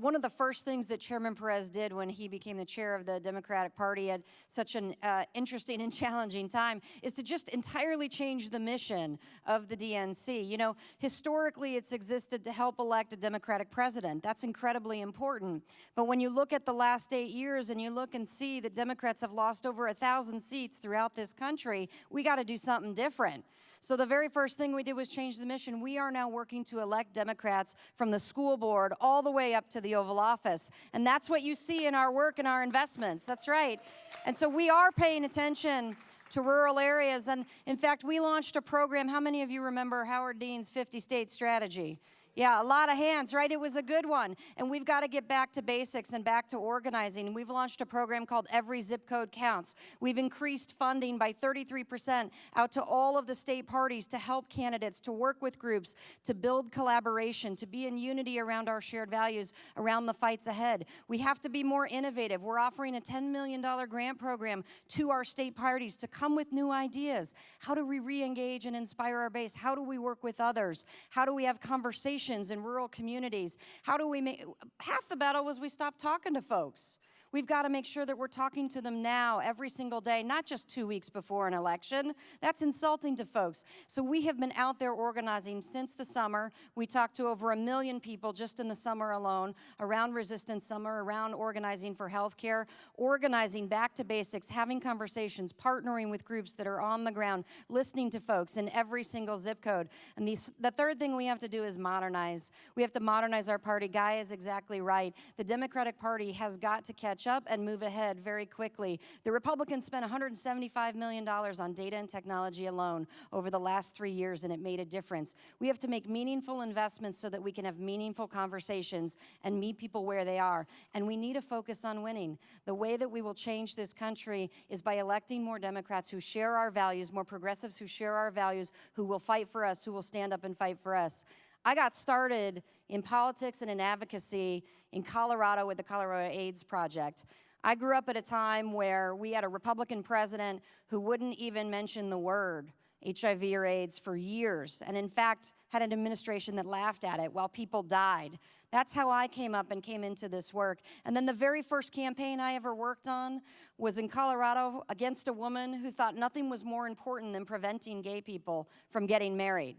one of the first things that Chairman Perez did when he became the chair of the Democratic Party at such an interesting and challenging time is to just entirely change the mission of the DNC. You know, historically, it's existed to help elect a Democratic president. That's incredibly important. But when you look at the last 8 years and you look and see that Democrats have lost over 1,000 seats throughout this country, we got to do something different. So the very first thing we did was change the mission. We are now working to elect Democrats from the school board all the way up to the Oval Office. And that's what you see in our work and our investments. That's right. And so we are paying attention to rural areas. And in fact, we launched a program. How many of you remember Howard Dean's 50-state strategy? Yeah, a lot of hands, right? It was a good one. And we've got to get back to basics and back to organizing. We've launched a program called Every Zip Code Counts. We've increased funding by 33% out to all of the state parties to help candidates, to work with groups, to build collaboration, to be in unity around our shared values, around the fights ahead. We have to be more innovative. We're offering a $10 million grant program to our state parties to come with new ideas. How do we re-engage and inspire our base? How do we work with others? How do we have conversations in rural communities? How do we make, half the battle was we stopped talking to folks. We've got to make sure that we're talking to them now every single day, not just 2 weeks before an election. That's insulting to folks. So we have been out there organizing since the summer. We talked to over 1 million people just in the summer alone around Resistance Summer, around organizing for healthcare, organizing back to basics, having conversations, partnering with groups that are on the ground, listening to folks in every single zip code. And the third thing we have to do is modernize. We have to modernize our party. Guy is exactly right. The Democratic Party has got to catch up and move ahead very quickly. The Republicans spent $175 million on data and technology alone over the last 3 years, and it made a difference. We have to make meaningful investments so that we can have meaningful conversations and meet people where they are. And we need to focus on winning. The way that we will change this country is by electing more Democrats who share our values, more progressives who share our values, who will fight for us, who will stand up and fight for us. I got started in politics and in advocacy in Colorado with the Colorado AIDS Project. I grew up at a time where we had a Republican president who wouldn't even mention the word HIV or AIDS for years, and in fact, had an administration that laughed at it while people died. That's how I came up and came into this work. And then the very first campaign I ever worked on was in Colorado against a woman who thought nothing was more important than preventing gay people from getting married.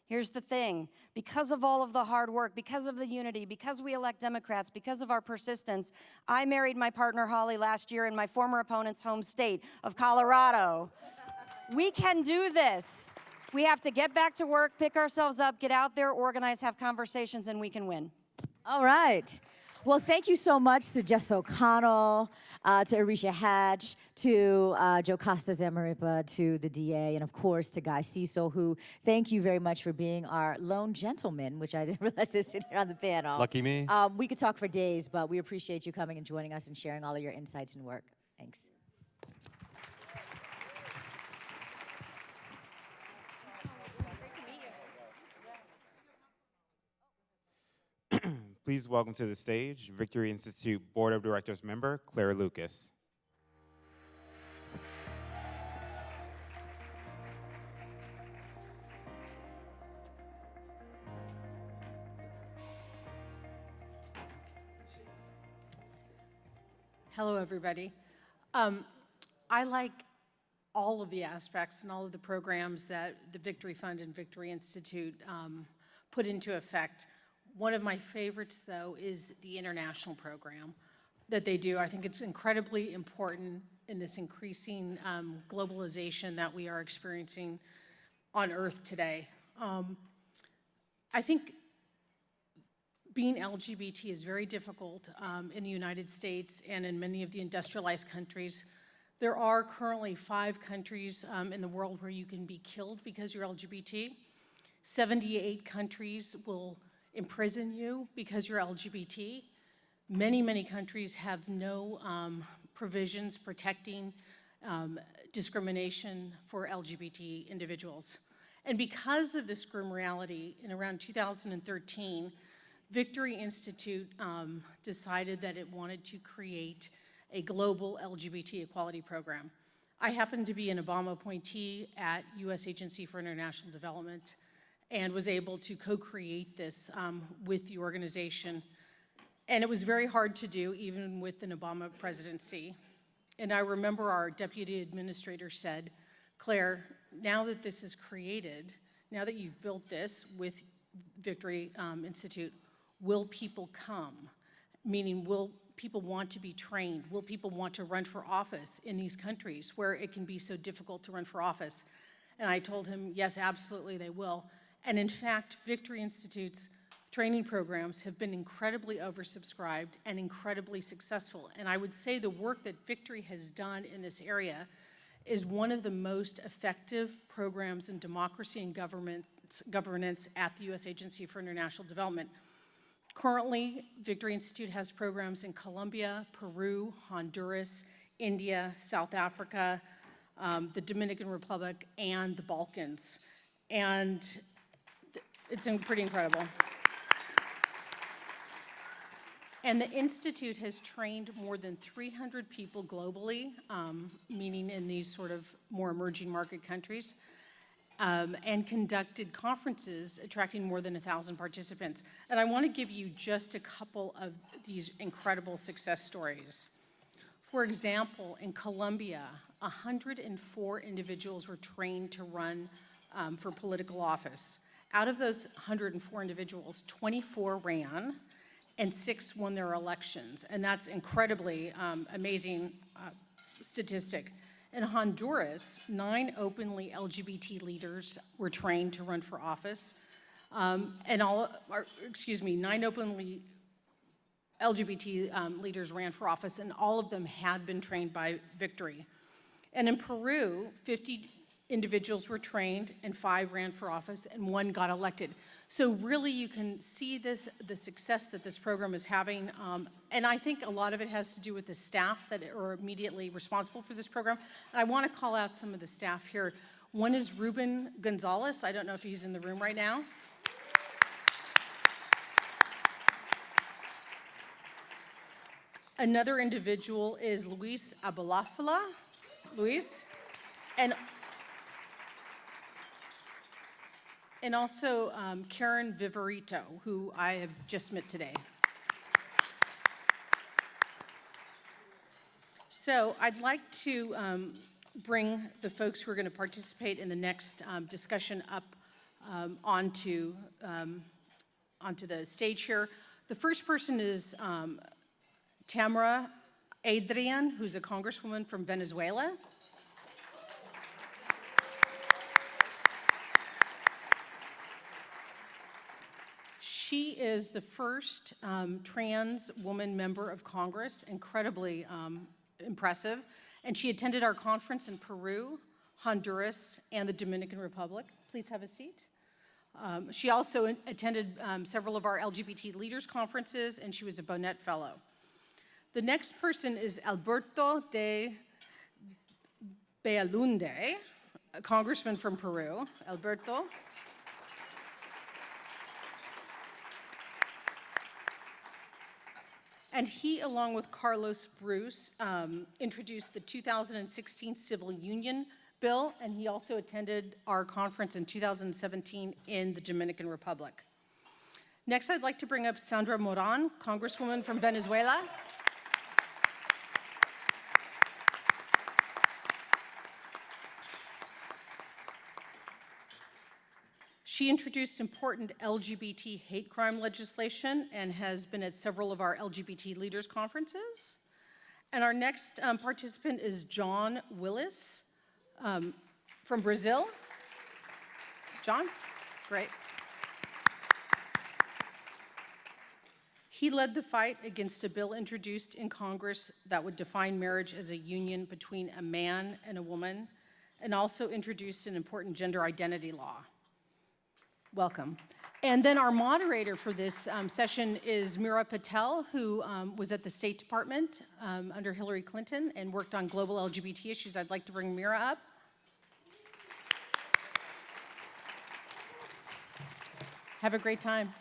Here's the thing, because of all of the hard work, because of the unity, because we elect Democrats, because of our persistence, I married my partner Holly last year in my former opponent's home state of Colorado. We can do this. We have to get back to work, pick ourselves up, get out there, organize, have conversations, and we can win.
All right. Well, thank you so much to Jess O'Connell, to Arisha Hatch, to Jocasta Zamarripa, to the DA, and of course to Guy Cecil, who thank you very much for being our lone gentleman, which I didn't realize was sitting here on the panel.
Lucky me.
We could talk for days, but we appreciate you coming and joining us and sharing all of your insights and work. Thanks.
Please welcome to the stage Victory Institute Board of Directors member Claire Lucas.
Hello, everybody. I like all of the aspects and all of the programs that the Victory Fund and Victory Institute put into effect. One of my favorites, though, is the international program that they do. I think it's incredibly important in this increasing globalization that we are experiencing on Earth today. I think being LGBT is very difficult in the United States and in many of the industrialized countries. There are currently 5 countries in the world where you can be killed because you're LGBT. 78 countries will imprison you because you're LGBT. Many, many countries have no provisions protecting discrimination for LGBT individuals. And because of this grim reality, in around 2013, Victory Institute decided that it wanted to create a global LGBT equality program. I happen to be an Obama appointee at U.S. Agency for International Development and was able to co-create this with the organization. And it was very hard to do, even with an Obama presidency. And I remember our deputy administrator said, Claire, now that this is created, now that you've built this with Victory Institute, will people come? Meaning, will people want to be trained? Will people want to run for office in these countries where it can be so difficult to run for office? And I told him, yes, absolutely they will. And in fact, Victory Institute's training programs have been incredibly oversubscribed and incredibly successful. And I would say the work that Victory has done in this area is one of the most effective programs in democracy and governance at the U.S. Agency for International Development. Currently, Victory Institute has programs in Colombia, Peru, Honduras, India, South Africa, the Dominican Republic, and the Balkans. And it's pretty incredible. And the Institute has trained more than 300 people globally, meaning in these sort of more emerging market countries, and conducted conferences attracting more than 1,000 participants. And I want to give you just a couple of these incredible success stories. For example, in Colombia, 104 individuals were trained to run for political office. Out of those 104 individuals, 24 ran, and 6 won their elections. And that's incredibly amazing statistic. In Honduras, 9 openly LGBT leaders were trained to run for office. 9 openly LGBT leaders ran for office, and all of them had been trained by Victory. And in Peru, 50 individuals were trained, and 5 ran for office, and 1 got elected. So really, you can see the success that this program is having, and I think a lot of it has to do with the staff that are immediately responsible for this program. And I want to call out some of the staff here. One is Ruben Gonzalez. I don't know if he's in the room right now. Another individual is Luis Abalafala. Luis. And and also Karen Viverito, who I have just met today. So I'd like to bring the folks who are going to participate in the next discussion up onto the stage here. The first person is Tamara Adrian, who's a congresswoman from Venezuela. She is the first trans woman member of Congress, incredibly impressive. And she attended our conference in Peru, Honduras, and the Dominican Republic. Please have a seat. She also attended several of our LGBT leaders conferences, and she was a Bonet Fellow. The next person is Alberto de Bealunde, a congressman from Peru. Alberto. And he, along with Carlos Bruce, introduced the 2016 Civil Union Bill, and he also attended our conference in 2017 in the Dominican Republic. Next, I'd like to bring up Sandra Moran, Congresswoman from Venezuela. She introduced important LGBT hate crime legislation and has been at several of our LGBT leaders conferences. And our next participant is John Willis from Brazil. John, great. He led the fight against a bill introduced in Congress that would define marriage as a union between a man and a woman, and also introduced an important gender identity law. Welcome. And then our moderator for this session is Mira Patel, who was at the State Department under Hillary Clinton and worked on global LGBT issues. I'd like to bring Mira up. Have a great time.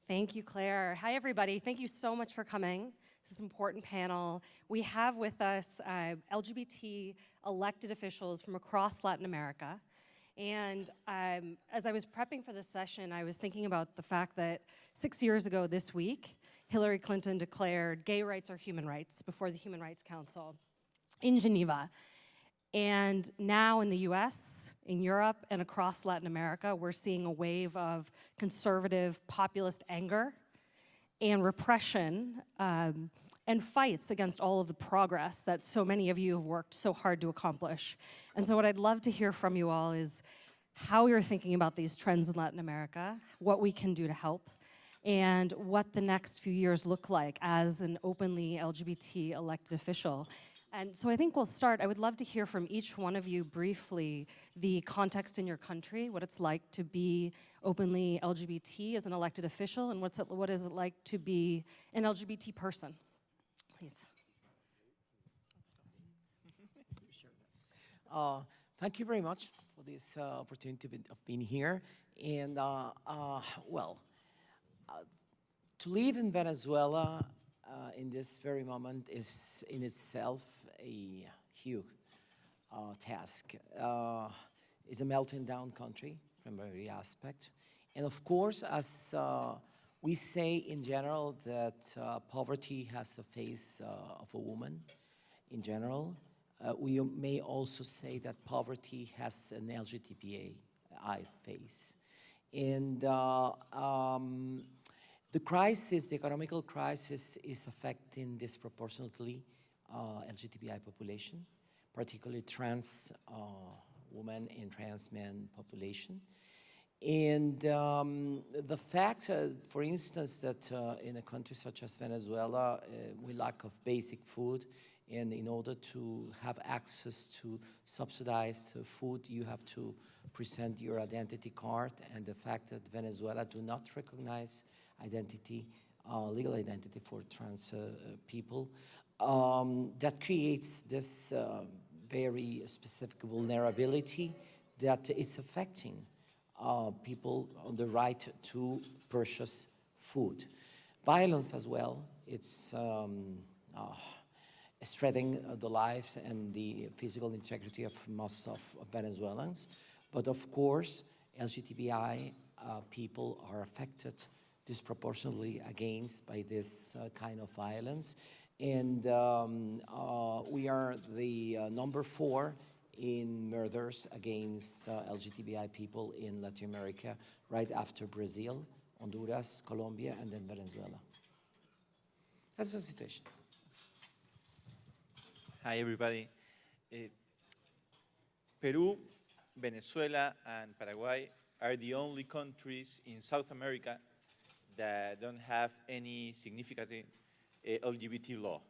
Thank you, Claire. Hi, everybody. Thank you so much for coming. This is an important panel. We have with us LGBT elected officials from across Latin America. And as I was prepping for this session, I was thinking about the fact that 6 years ago this week, Hillary Clinton declared gay rights are human rights before the Human Rights Council in Geneva. And now in the US, in Europe, and across Latin America, we're seeing a wave of conservative populist anger and repression and fights against all of the progress that so many of you have worked so hard to accomplish. And so what I'd love to hear from you all is how you're thinking about these trends in Latin America, what we can do to help, and what the next few years look like as an openly LGBT elected official. And so I think we'll start. I would love to hear from each one of you briefly the context in your country, what it's like to be openly LGBT as an elected official, and what is it like to be an LGBT person. Please.
Thank you very much for this opportunity of being here. And to live in Venezuela in this very moment is in itself a huge task. It's a melting down country from every aspect. And of course, as we say in general that poverty has a face of a woman in general, we may also say that poverty has an LGBTI face. And the crisis, the economical crisis, is affecting disproportionately LGBTI population, particularly trans women and trans men population. And the fact, for instance, that in a country such as Venezuela, we lack of basic food, and in order to have access to subsidized food, you have to present your identity card, and the fact that Venezuela do not recognize identity, legal identity for trans people, that creates this very specific vulnerability that is affecting people on the right to purchase food. Violence as well, threatening the lives and the physical integrity of most of Venezuelans. But of course, LGBTI people are affected disproportionately against by this kind of violence. And we are the number 4 in murders against LGBTI people in Latin America, right after Brazil, Honduras, Colombia, and then Venezuela. That's the situation.
Hi, everybody. Peru, Venezuela, and Paraguay are the only countries in South America that don't have any significant LGBT law.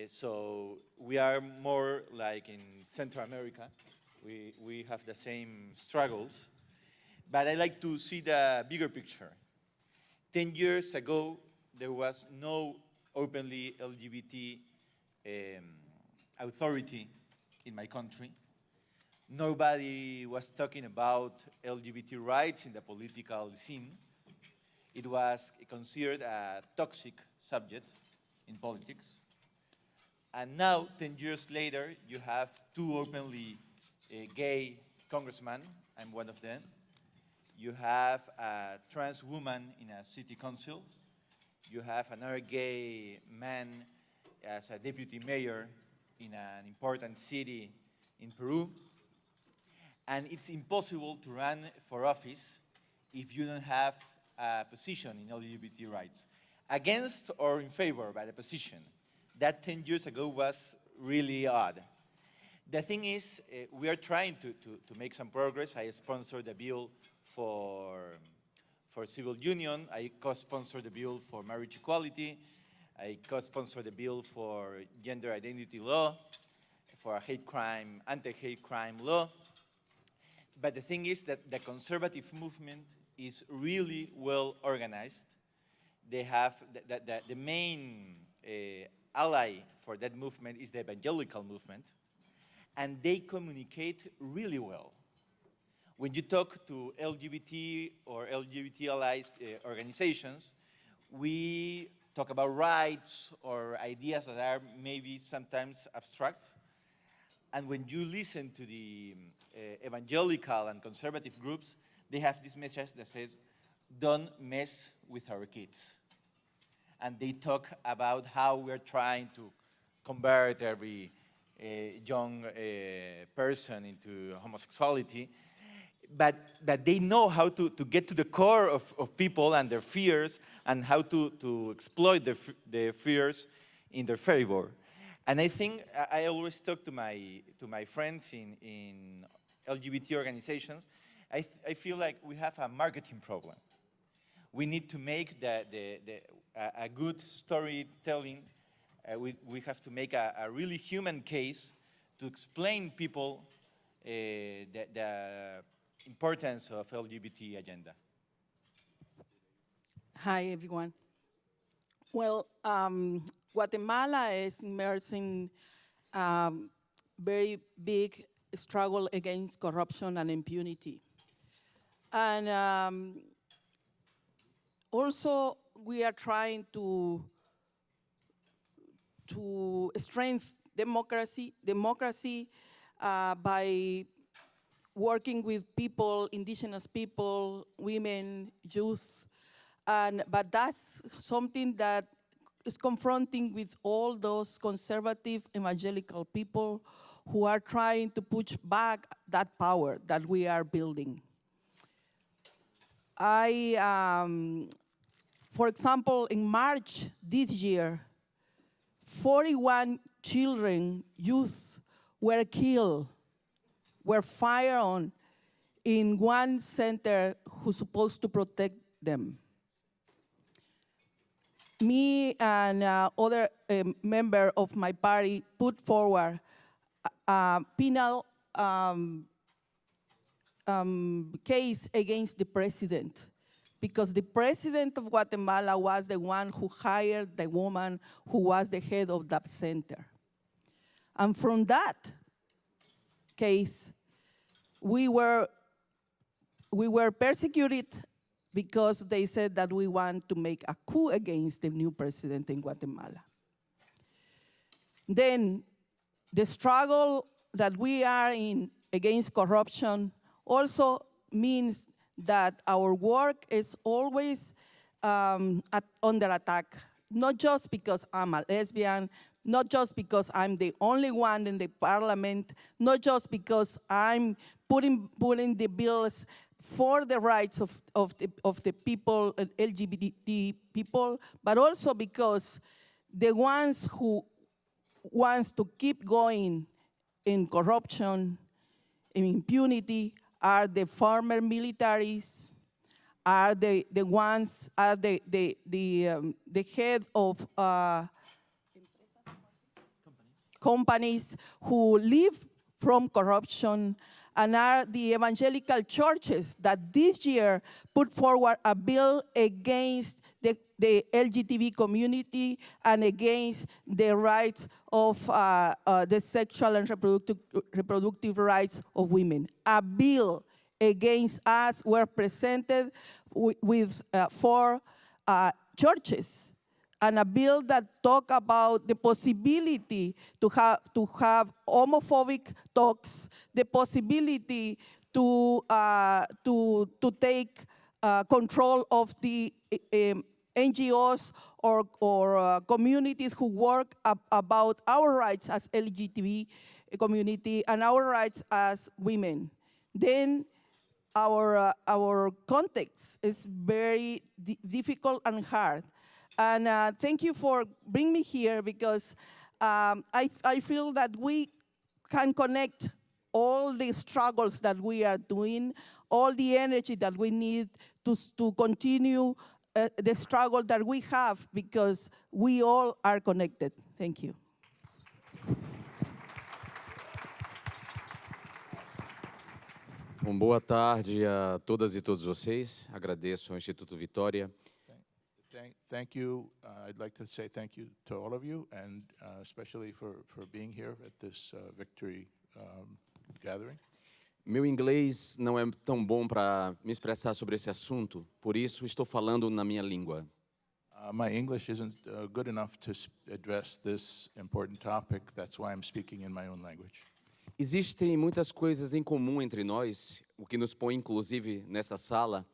So we are more like in Central America. We have the same struggles. But I like to see the bigger picture. 10 years ago, there was no openly LGBT authority in my country. Nobody was talking about LGBT rights in the political scene. It was considered a toxic subject in politics. And now, 10 years later, you have 2 openly gay congressmen. I'm one of them. You have a trans woman in a city council. You have another gay man as a deputy mayor in an important city in Peru. And it's impossible to run for office if you don't have a position in LGBT rights, against or in favor by the position. That 10 years ago was really odd. The thing is, we are trying to make some progress. I sponsored the bill for civil union. I co-sponsored the bill for marriage equality. I co-sponsored the bill for gender identity law, for a hate crime, anti-hate crime law. But the thing is that the conservative movement is really well organized. They have the main ally for that movement is the evangelical movement, and they communicate really well. When you talk to LGBT or LGBT allies organizations, we talk about rights or ideas that are maybe sometimes abstract. And when you listen to the evangelical and conservative groups, they have this message that says, don't mess with our kids. And they talk about how we're trying to convert every young person into homosexuality. But they know how to get to the core of people and their fears and how to exploit their fears in their favor. And I think I always talk to my friends in LGBT organizations. I feel like we have a marketing problem. We need to make a good storytelling. We have to make a really human case to explain people the importance of LGBT agenda.
Hi, everyone. Well, Guatemala is immersing very big struggle against corruption and impunity. And also, we are trying to strengthen democracy by working with people, indigenous people, women, youth, but that's something that is confronting with all those conservative evangelical people who are trying to push back that power that we are building. For example, in March this year, 41 children, youth, were killed, were fired on in one center who's supposed to protect them. Me and other member of my party put forward a penal case against the president, because the president of Guatemala was the one who hired the woman who was the head of that center. And from that case, we were persecuted because they said that we want to make a coup against the new president in Guatemala. Then the struggle that we are in against corruption also means that our work is always under attack, not just because I'm a lesbian, not just because I'm the only one in the parliament, not just because I'm putting the bills for the rights of the people, LGBT people, but also because the ones who wants to keep going in corruption, in impunity, are the former militaries, are the ones, are the head of companies who live from corruption, and are the evangelical churches that this year put forward a bill against the LGBT community and against the rights of the sexual and reproductive rights of women. A bill against us were presented with 4 churches, and a bill that talk about the possibility to have homophobic talks, the possibility to take control of the NGOs or communities who work about our rights as LGBT community and our rights as women. Then our context is very difficult and hard. And thank you for bringing me here, because I feel that we can connect all the struggles that we are doing, all the energy that we need to continue the struggle that we have, because we all are connected. Thank you.
Bom, boa tarde a todas e todos vocês. Agradeço ao Instituto Vitória.
Thank you. I'd like to say thank you to all of you, and especially for being here at this Victory gathering.
Meu inglês não é tão bom para me expressar sobre esse assunto, por isso estou falando na minha língua.
My English isn't good enough to address this important topic. That's why I'm speaking in my own language.
Existem muitas coisas em comum entre nós, o que nos põe, inclusive, nessa sala,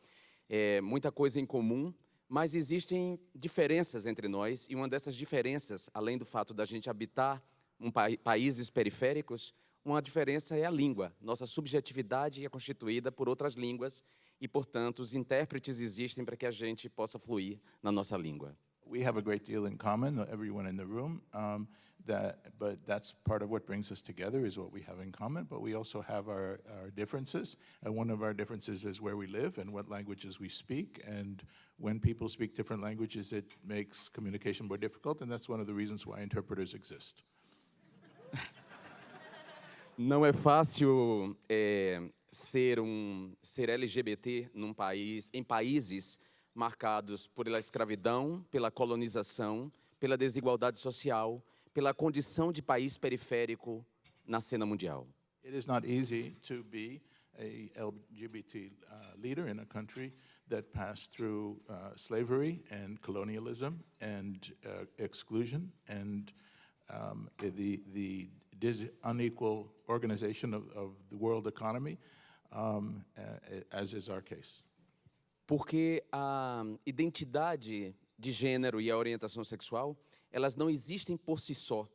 muita coisa em comum, mas existem diferenças entre nós, e uma dessas diferenças, além do fato da gente habitar países periféricos, uma diferença é a língua. Nossa subjetividade é constituída por outras línguas e, portanto, os intérpretes existem para que a gente possa fluir na nossa língua.
We have a great deal in common, everyone in the room, but that's part of what brings us together, is what we have in common, but we also have our differences, and one of our differences is where we live and what languages we speak, and when people speak different languages, it makes communication more difficult, and that's one of the reasons why interpreters exist.
Não é fácil ser LGBT em países marcados pela escravidão, pela colonização, pela desigualdade social, pela condição de país periférico na cena mundial.
It is not easy to be a LGBT leader in a country that passed through slavery and colonialism and exclusion and the unequal organization of the world economy, as is our case.
Porque a identidade de gênero e a orientação sexual, elas não existem por si só.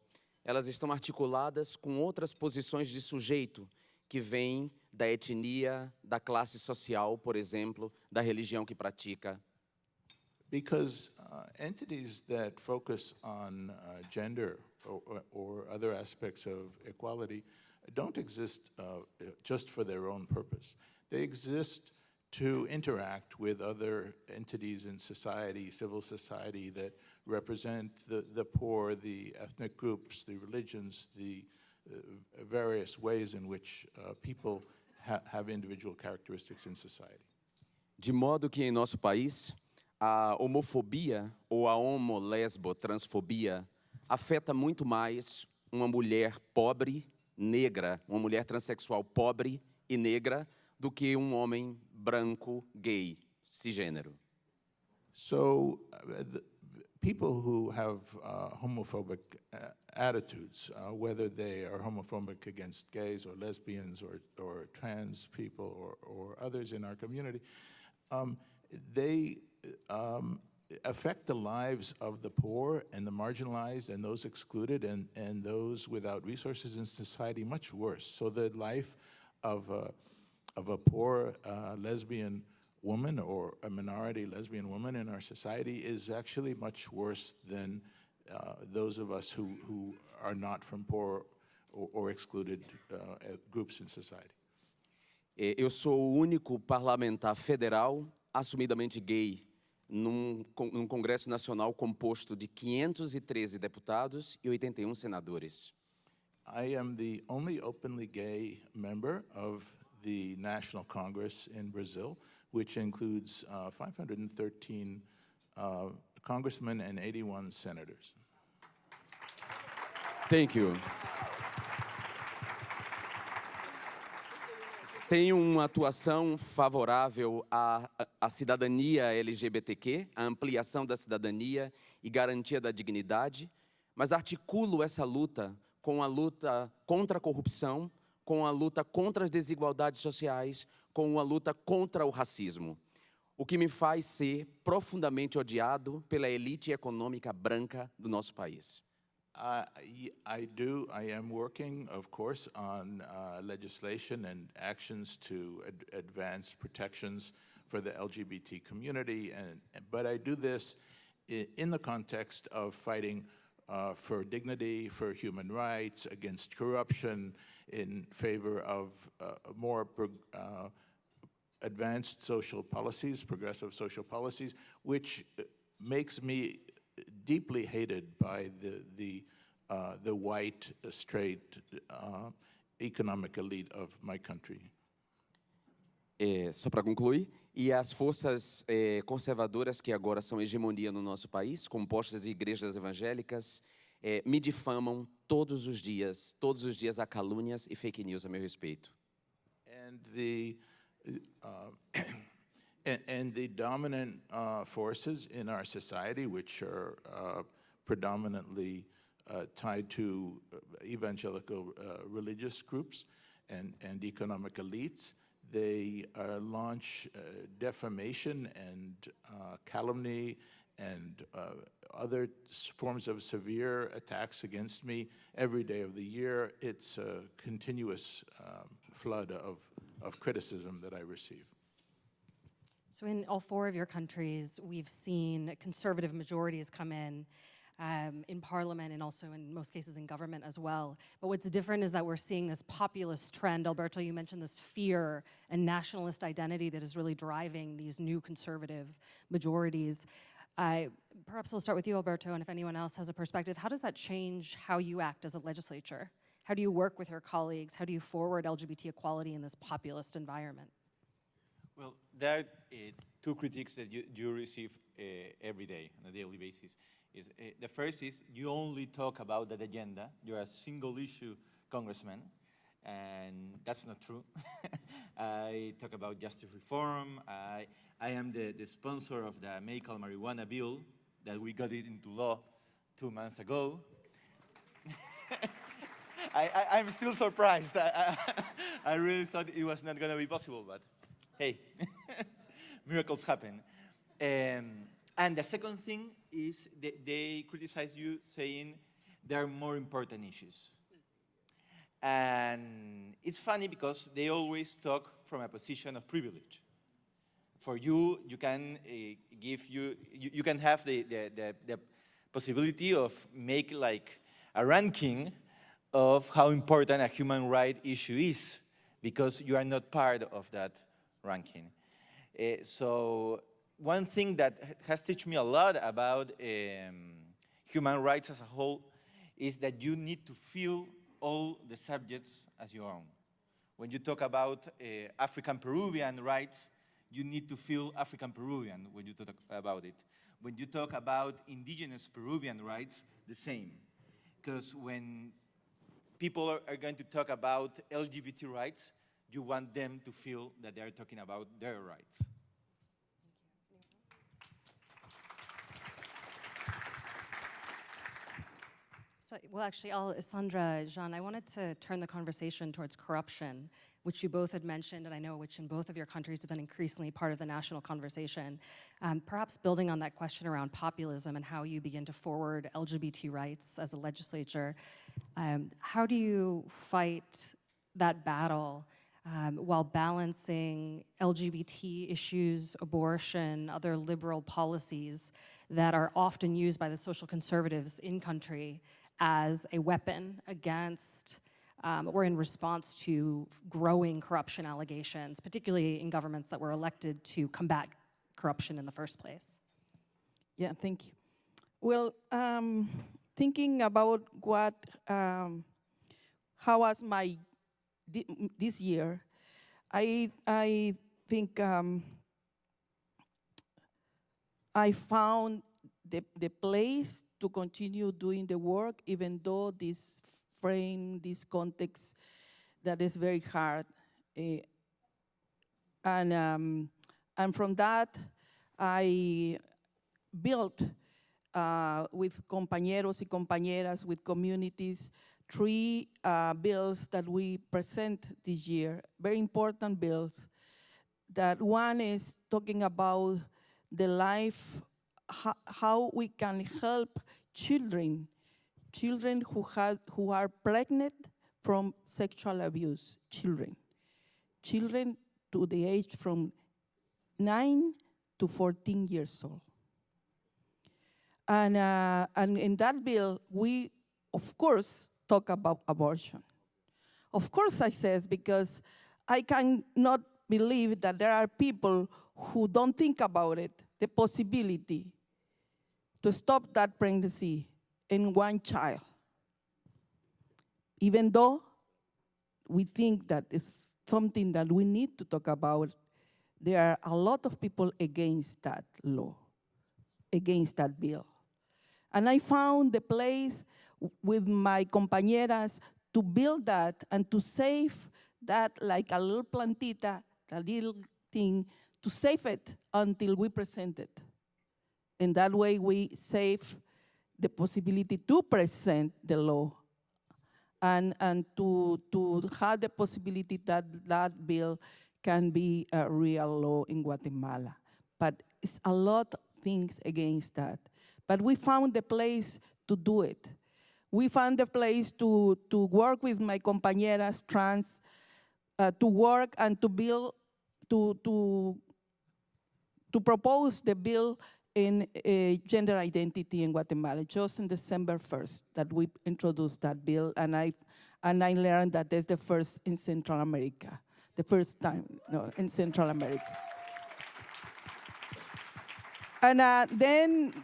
Elas estão articuladas com outras posições de sujeito que vêm da etnia, da classe social, por exemplo, da religião que pratica.
Because entities that focus on gender or other aspects of equality don't exist just for their own purpose. They exist to interact with other entities in society, civil society, that represent the poor, the ethnic groups, the religions, the various ways in which people have individual characteristics in society.
De modo que em nosso país, a homofobia ou a homo-lesbo-transfobia afeta muito mais uma mulher pobre, negra, uma mulher transexual pobre e negra, do que um homem branco, gay, cisgênero.
So people who have homophobic attitudes, whether they are homophobic against gays or lesbians or trans people or others in our community, they affect the lives of the poor and the marginalized and those excluded and those without resources in society much worse. So the life of a poor lesbian woman or a minority lesbian woman in our society is actually much worse than those of us who are not from poor or excluded groups in society.
Eu sou o único parlamentar federal assumidamente gay num Congresso Nacional composto de 513 deputados e 81 senadores.
I am the only openly gay member of the National Congress in Brazil, which includes 513 congressmen and 81 senators.
Thank you. Tenho uma atuação favorável à cidadania LGBTQ, à ampliação da cidadania e garantia da dignidade, mas articulo essa luta com a luta contra a corrupção, com a luta contra as desigualdades sociais, com a luta contra o racismo, o que me faz ser profundamente odiado pela elite econômica branca do nosso país.
I am working, of course, on legislation and actions to advance protections for the LGBT community, but I do this in the context of fighting for dignity, for human rights, against corruption, in favor of more advanced social policies, progressive social policies, which makes me deeply hated by the white, straight, economic elite of my country.
Só para concluir, e as forças conservadoras que agora são hegemonia no nosso país, compostas de igrejas evangélicas, me difamam todos os dias há calúnias e fake news a meu respeito.
And the dominant forces in our society, which are predominantly tied to evangelical religious groups and economic elites, they launch defamation and calumny and other forms of severe attacks against me every day of the year. It's a continuous flood of criticism that I receive.
So in all four of your countries, we've seen conservative majorities come in parliament and also in most cases in government as well. But what's different is that we're seeing this populist trend. Alberto, you mentioned this fear and nationalist identity that is really driving these new conservative majorities. Perhaps we'll start with you, Alberto, and if anyone else has a perspective, how does that change how you act as a legislature? How do you work with your colleagues? How do you forward LGBT equality in this populist environment?
Well, there are two critiques that you receive every day on a daily basis. The first is you only talk about that agenda. You're a single-issue congressman, and that's not true. I talk about justice reform. I am the sponsor of the medical marijuana bill that we got it into law 2 months ago. I'm still surprised. I really thought it was not going to be possible, but hey, miracles happen. And the second thing is they criticize you saying there are more important issues. And it's funny because they always talk from a position of privilege. For you, you can you can have the possibility of make like a ranking of how important a human right issue is because you are not part of that ranking. So one thing that has taught me a lot about human rights as a whole is that you need to feel all the subjects as your own. When you talk about African Peruvian rights, you need to feel African Peruvian when you talk about it. When you talk about indigenous Peruvian rights, the same. Because when people are going to talk about LGBT rights, you want them to feel that they are talking about their rights.
So, well, actually, Sandra, Jean, I wanted to turn the conversation towards corruption, which you both had mentioned, and I know which in both of your countries have been increasingly part of the national conversation. Perhaps building on that question around populism and how you begin to forward LGBT rights as a legislature, how do you fight that battle while balancing LGBT issues, abortion, other liberal policies that are often used by the social conservatives in country as a weapon against or in response to growing corruption allegations, particularly in governments that were elected to combat corruption in the first place?
Yeah, thank you. Well, thinking about how was my this year, I think I found the place to continue doing the work, even though this frame, this context, that is very hard. And from that, I built with compañeros y compañeras, with communities, 3 bills that we present this year, very important bills. That one is talking about the life, how we can help children who are pregnant from sexual abuse, children to the age from 9 to 14 years old. And in that bill, we, of course, talk about abortion. Of course I says, because I cannot believe that there are people who don't think about it, the possibility to stop that pregnancy in one child. Even though we think that it's something that we need to talk about, there are a lot of people against that law, against that bill. And I found the place with my compañeras to build that and to save that like a little plantita, a little thing, to save it until we present it. And that way we save the possibility to present the law and to have the possibility that that bill can be a real law in Guatemala. But it's a lot of things against that. But we found the place to do it. We found the place to work with my compañeras trans, to work and to build, to propose the bill in gender identity in Guatemala, just on December 1st that we introduced that bill, and I learned that that's the first in Central America, the first time in Central America. And then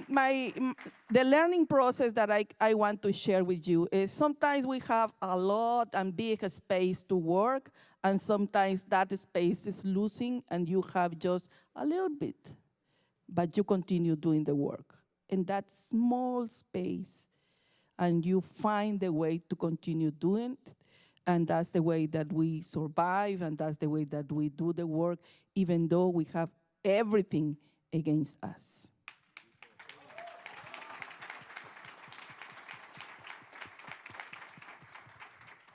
the learning process that I want to share with you is sometimes we have a lot and big space to work, and sometimes that space is losing and you have just a little bit, but you continue doing the work in that small space, and you find the way to continue doing it, and that's the way that we survive, and that's the way that we do the work, even though we have everything against us.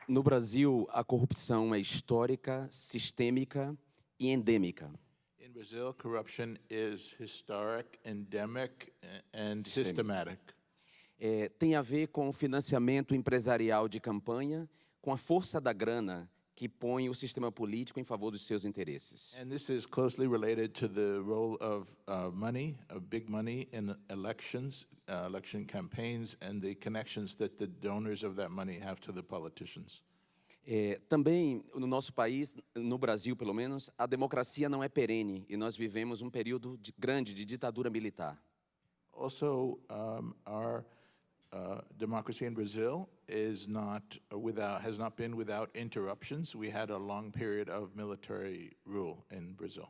No Brasil, a corrupção é histórica, sistêmica e endêmica.
In Brazil, corruption is historic, endemic, and systematic.
Tem a ver com o financiamento empresarial de campanha, com a força da grana que põe o sistema político em favor dos seus interesses.
And this is closely related to the role of money, of big money in elections, election campaigns, and the connections that the donors of that money have to the politicians.
Também, no nosso país, no Brasil pelo menos, a democracia não é perene e nós vivemos um período grande de ditadura militar.
Also, our democracy in Brazil has not been without interruptions. We had a long period of military rule in Brazil.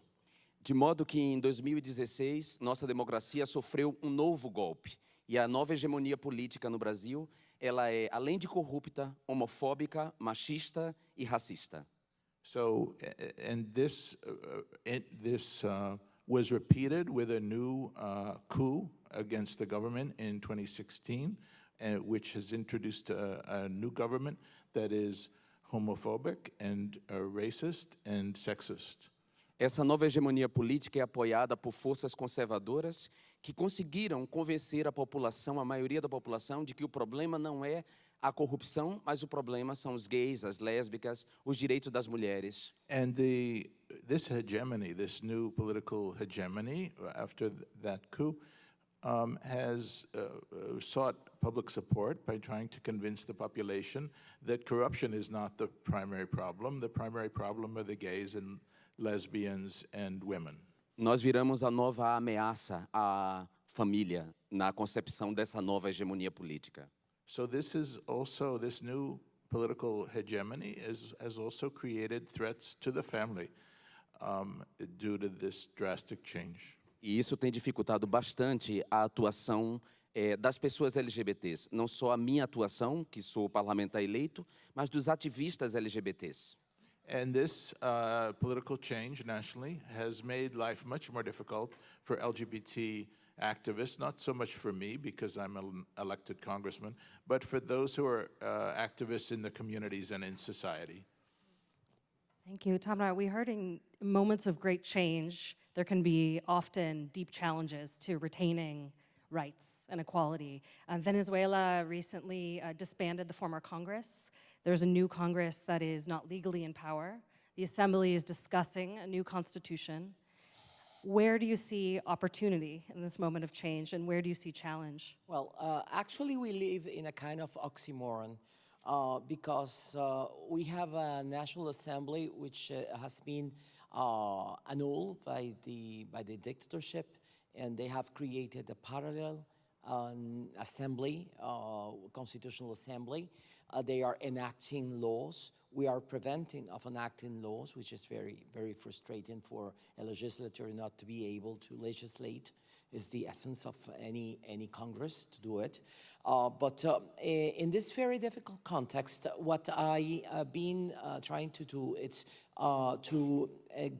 De modo que em 2016 nossa democracia sofreu um novo golpe e a nova hegemonia política no Brasil, ela é além de corrupta, homofóbica, machista e racista.
So, and this was repeated with a new coup against the government in 2016, which has introduced a new government that is homophobic and racist and sexist.
Essa nova hegemonia política é apoiada por forças conservadoras que conseguiram convencer a população, a maioria da população, de que o problema não é a corrupção, mas o problema são os gays, as lésbicas, os direitos das mulheres.
And this hegemony, this new political hegemony, after that coup, has sought public support by trying to convince the population that corruption is not the primary problem. The primary problem are the gays and lesbians and women.
Nós viramos a nova ameaça à família na concepção dessa nova hegemonia política.
So this new political hegemony has also created threats to the family due to this drastic change.
E isso tem dificultado bastante a atuação das pessoas LGBTs. Não só a minha atuação, que sou parlamentar eleito, mas dos ativistas LGBTs.
And this political change nationally has made life much more difficult for LGBT activists, not so much for me because I'm an elected congressman, but for those who are activists in the communities and in society.
Thank you. Tamara, we heard in moments of great change, there can be often deep challenges to retaining rights and equality. Venezuela recently disbanded the former Congress. There's a new Congress that is not legally in power. The Assembly is discussing a new constitution. Where do you see opportunity in this moment of change, and where do you see challenge?
Well, actually, we live in a kind of oxymoron because we have a National Assembly which has been annulled by the dictatorship, and they have created a parallel assembly, constitutional assembly. They are enacting laws. We are preventing of enacting laws, which is very, very frustrating for a legislature not to be able to legislate. Is the essence of any Congress to do it. But in this very difficult context, what I have been trying to do is to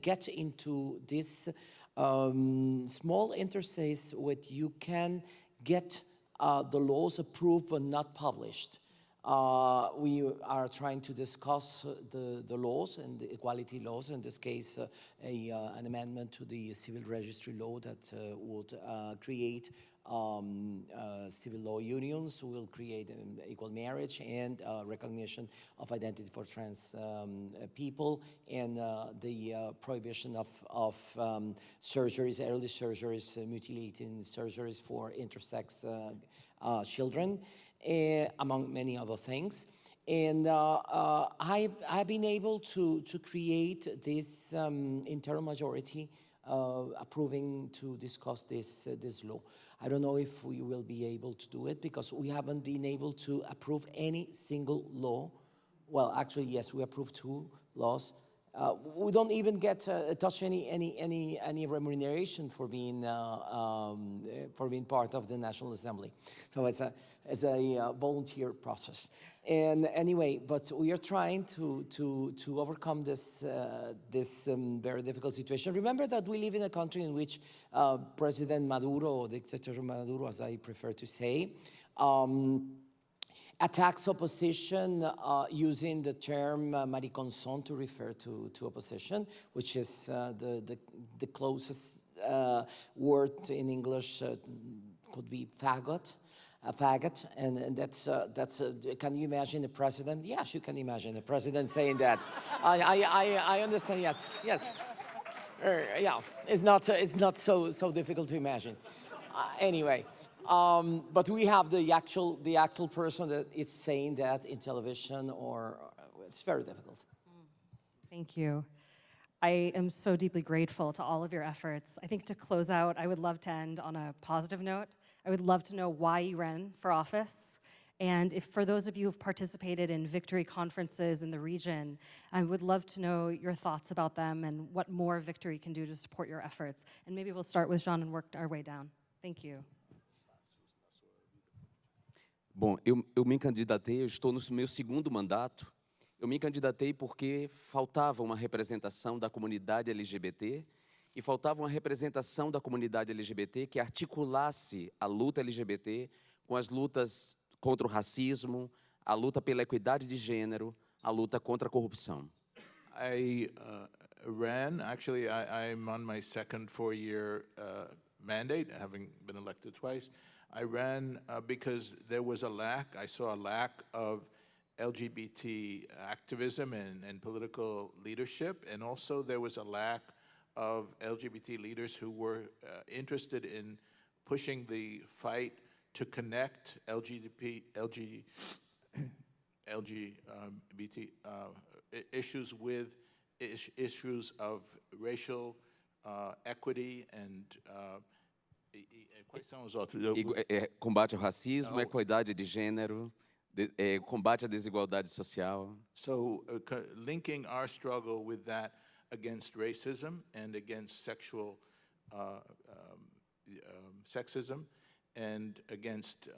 get into this small interface where you can get the laws approved but not published. We are trying to discuss the laws and the equality laws, in this case an amendment to the civil registry law that would create civil law unions, will create equal marriage and recognition of identity for trans people, and the prohibition of surgeries, early surgeries, mutilating surgeries for intersex children, among many other things. And I've been able to create this internal majority approving to discuss this law. I don't know if we will be able to do it because we haven't been able to approve any single law. Well, actually, yes, we approved 2 laws. We don't even get touch any remuneration for being part of the National Assembly. So it's a volunteer process. And anyway, but we are trying to overcome this very difficult situation. Remember that we live in a country in which President Maduro, or Dictator Maduro, as I prefer to say, attacks opposition using the term mariconson to refer to opposition, which is the closest word in English could be faggot. A faggot, and that's can you imagine the president? Yes, you can imagine the president saying that. I understand. Yes. Yeah, it's not so difficult to imagine. Anyway, but we have the actual person that is saying that in television, or it's very difficult.
Thank you. I am so deeply grateful to all of your efforts. I think to close out, I would love to end on a positive note. I would love to know why you ran for office. And if for those of you who've participated in Victory conferences in the region, I would love to know your thoughts about them and what more Victory can do to support your efforts. And maybe we'll start with Jean and work our way down. Thank you.
Bom, eu me candidatei, eu estou no meu 2º mandato. Eu me candidatei porque faltava uma representação da comunidade LGBT e faltava uma representação da comunidade LGBT que articulasse a luta LGBT com as lutas contra o racismo, a luta pela equidade de gênero, a luta contra a corrupção.
I ran, actually, I'm on my second four-year mandate, having been elected twice. I ran because there was a lack, I saw a lack of LGBT activism and political leadership, and also there was a lack of LGBT leaders who were interested in pushing the fight to connect LGBT issues with issues of racial equity and quais são os outros?
Combate ao racismo, a equidade de gênero, combate à desigualdade social.
So linking our struggle with that against racism and against sexual sexism and against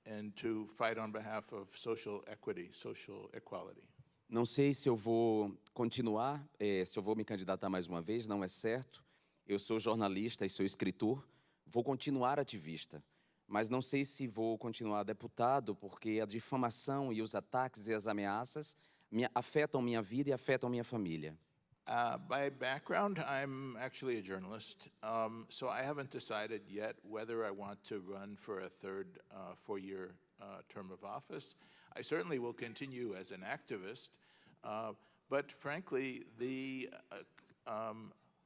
and to fight on behalf of social equity, social equality.
Não sei se eu vou continuar, se eu vou me candidatar mais uma vez, não é certo. Eu sou jornalista e sou escritor, vou continuar ativista, mas não sei se vou continuar deputado, porque a difamação e os ataques e as ameaças afetam minha vida e afetam minha família.
By background, I'm actually a journalist, so I haven't decided yet whether I want to run for a third four-year term of office. I certainly will continue as an activist, but frankly, the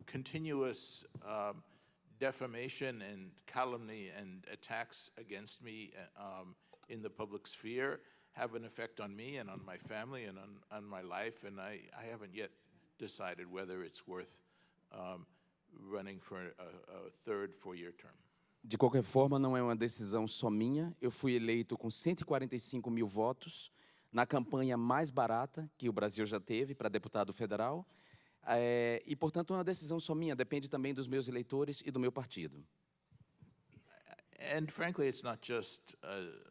continuous defamation and calumny and attacks against me in the public sphere have an effect on me and on my family and on my life, and I haven't yet decided whether it's worth running for a third four-year term.
De qualquer forma, não é uma decisão só minha. Eu fui eleito com 145 mil votos na campanha mais barata que o Brasil já teve para deputado federal. E, portanto, não é uma decisão só minha. Depende também dos meus eleitores e do meu partido.
And frankly, it's not just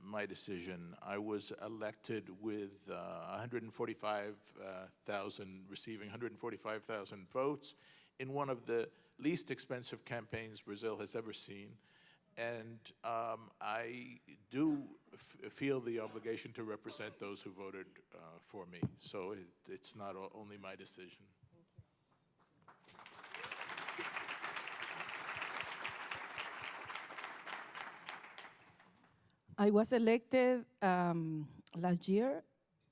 my decision. I was elected with 145,000, receiving 145,000 votes in one of the least expensive campaigns Brazil has ever seen. And I do feel the obligation to represent those who voted for me. So it's not only my decision.
I was elected last year,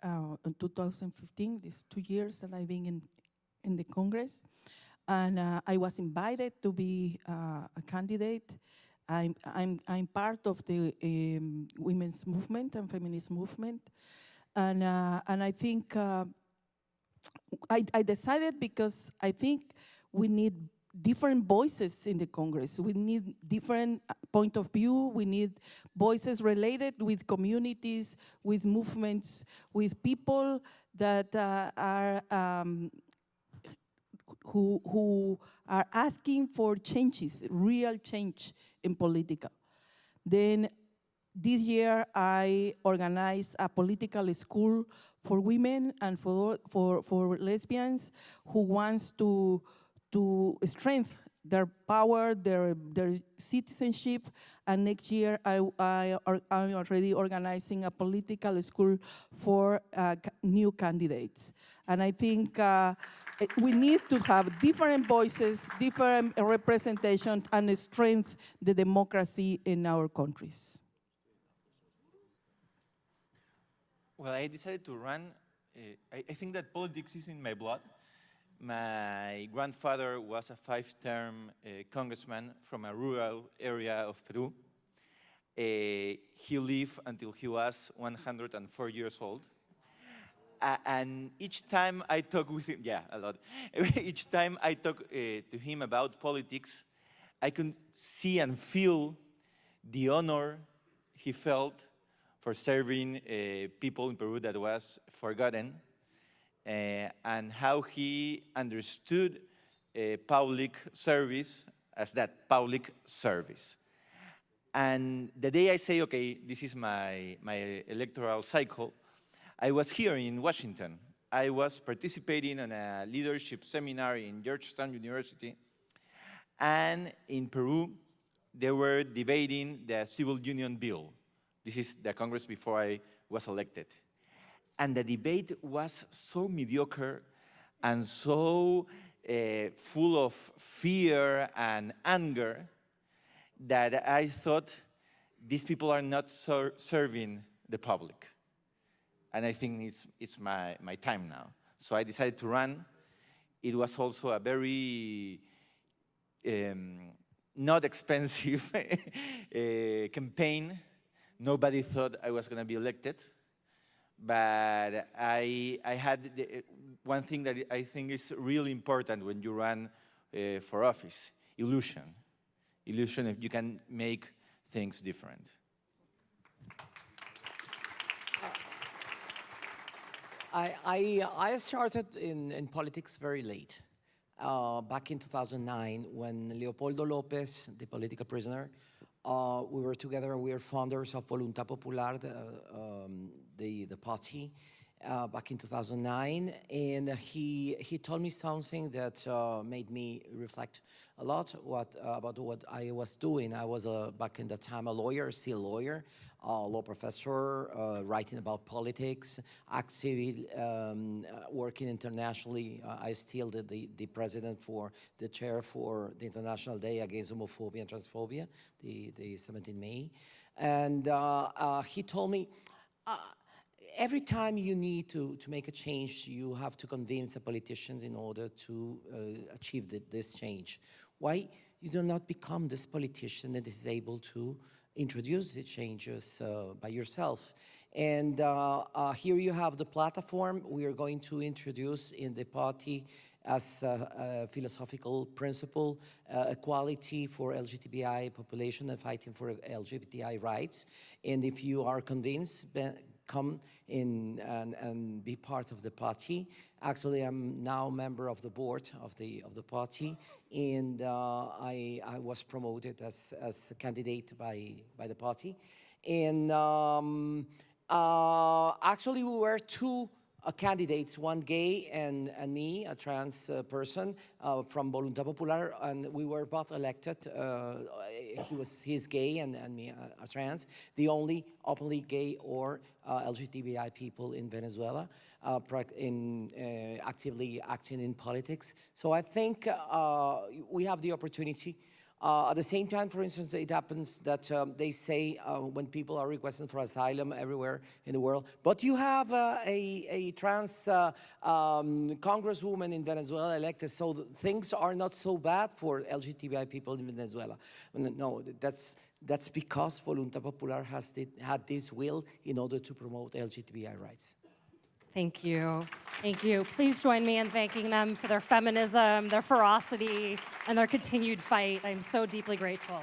in 2015. These 2 years that I've been in the Congress. And I was invited to be a candidate. I'm part of the women's movement and feminist movement. And I think I decided because I think we need different voices in the Congress. We need different point of view. We need voices related with communities, with movements, with people that are who are asking for changes, real change in political. Then this year I organized a political school for women and for lesbians who wants to strengthen their power, their citizenship, and next year I'm already organizing a political school for new candidates. And I think we need to have different voices, different representation, and strengthen the democracy in our countries.
Well, I decided to run. I think that politics is in my blood. My grandfather was a 5-term congressman from a rural area of Peru. He lived until he was 104 years old. And each time I talk with him, yeah, a lot. Each time I talk to him about politics, I could see and feel the honor he felt for serving people in Peru that was forgotten, and how he understood public service as that public service. And the day I say, okay, this is my electoral cycle, I was here in Washington. I was participating in a leadership seminar in Georgetown University. And in Peru, they were debating the civil union bill. This is the Congress before I was elected. And the debate was so mediocre and so full of fear and anger that I thought these people are not serving the public. And I think it's my time now. So I decided to run. It was also a very not expensive campaign. Nobody thought I was going to be elected. But I had one thing that I think is really important when you run for office, illusion. Illusion if you can make things different.
I started in politics very late, back in 2009 when Leopoldo Lopez, the political prisoner, we were together. We were founders of Voluntad Popular, the party, back in 2009, and he told me something that made me reflect a lot about what I was doing. I was back in the time a lawyer, still a lawyer, law professor, writing about politics, actively working internationally. I still the president for the chair for the International Day Against Homophobia and Transphobia, the 17 May, and he told me. Every time you need to make a change, you have to convince the politicians in order to achieve this change. Why you do not become this politician that is able to introduce the changes by yourself? And here you have the platform we are going to introduce in the party as a philosophical principle, equality for LGBTI population and fighting for LGBTI rights. And if you are convinced, come in and be part of the party. Actually, I'm now a member of the board of the party, and I was promoted as a candidate by the party. And actually, we were two candidates, one gay and me, a trans person from Voluntad Popular, and we were both elected. He's gay and me a trans, the only openly gay or LGBTI people in Venezuela actively acting in politics. So I think we have the opportunity. At the same time, for instance, it happens that they say when people are requesting for asylum everywhere in the world, but you have a trans congresswoman in Venezuela elected, so things are not so bad for LGBTI people in Venezuela. No, that's because Voluntad Popular has had this will in order to promote LGBTI rights.
Thank you. Thank you. Please join me in thanking them for their feminism, their ferocity, and their continued fight. I'm so deeply grateful.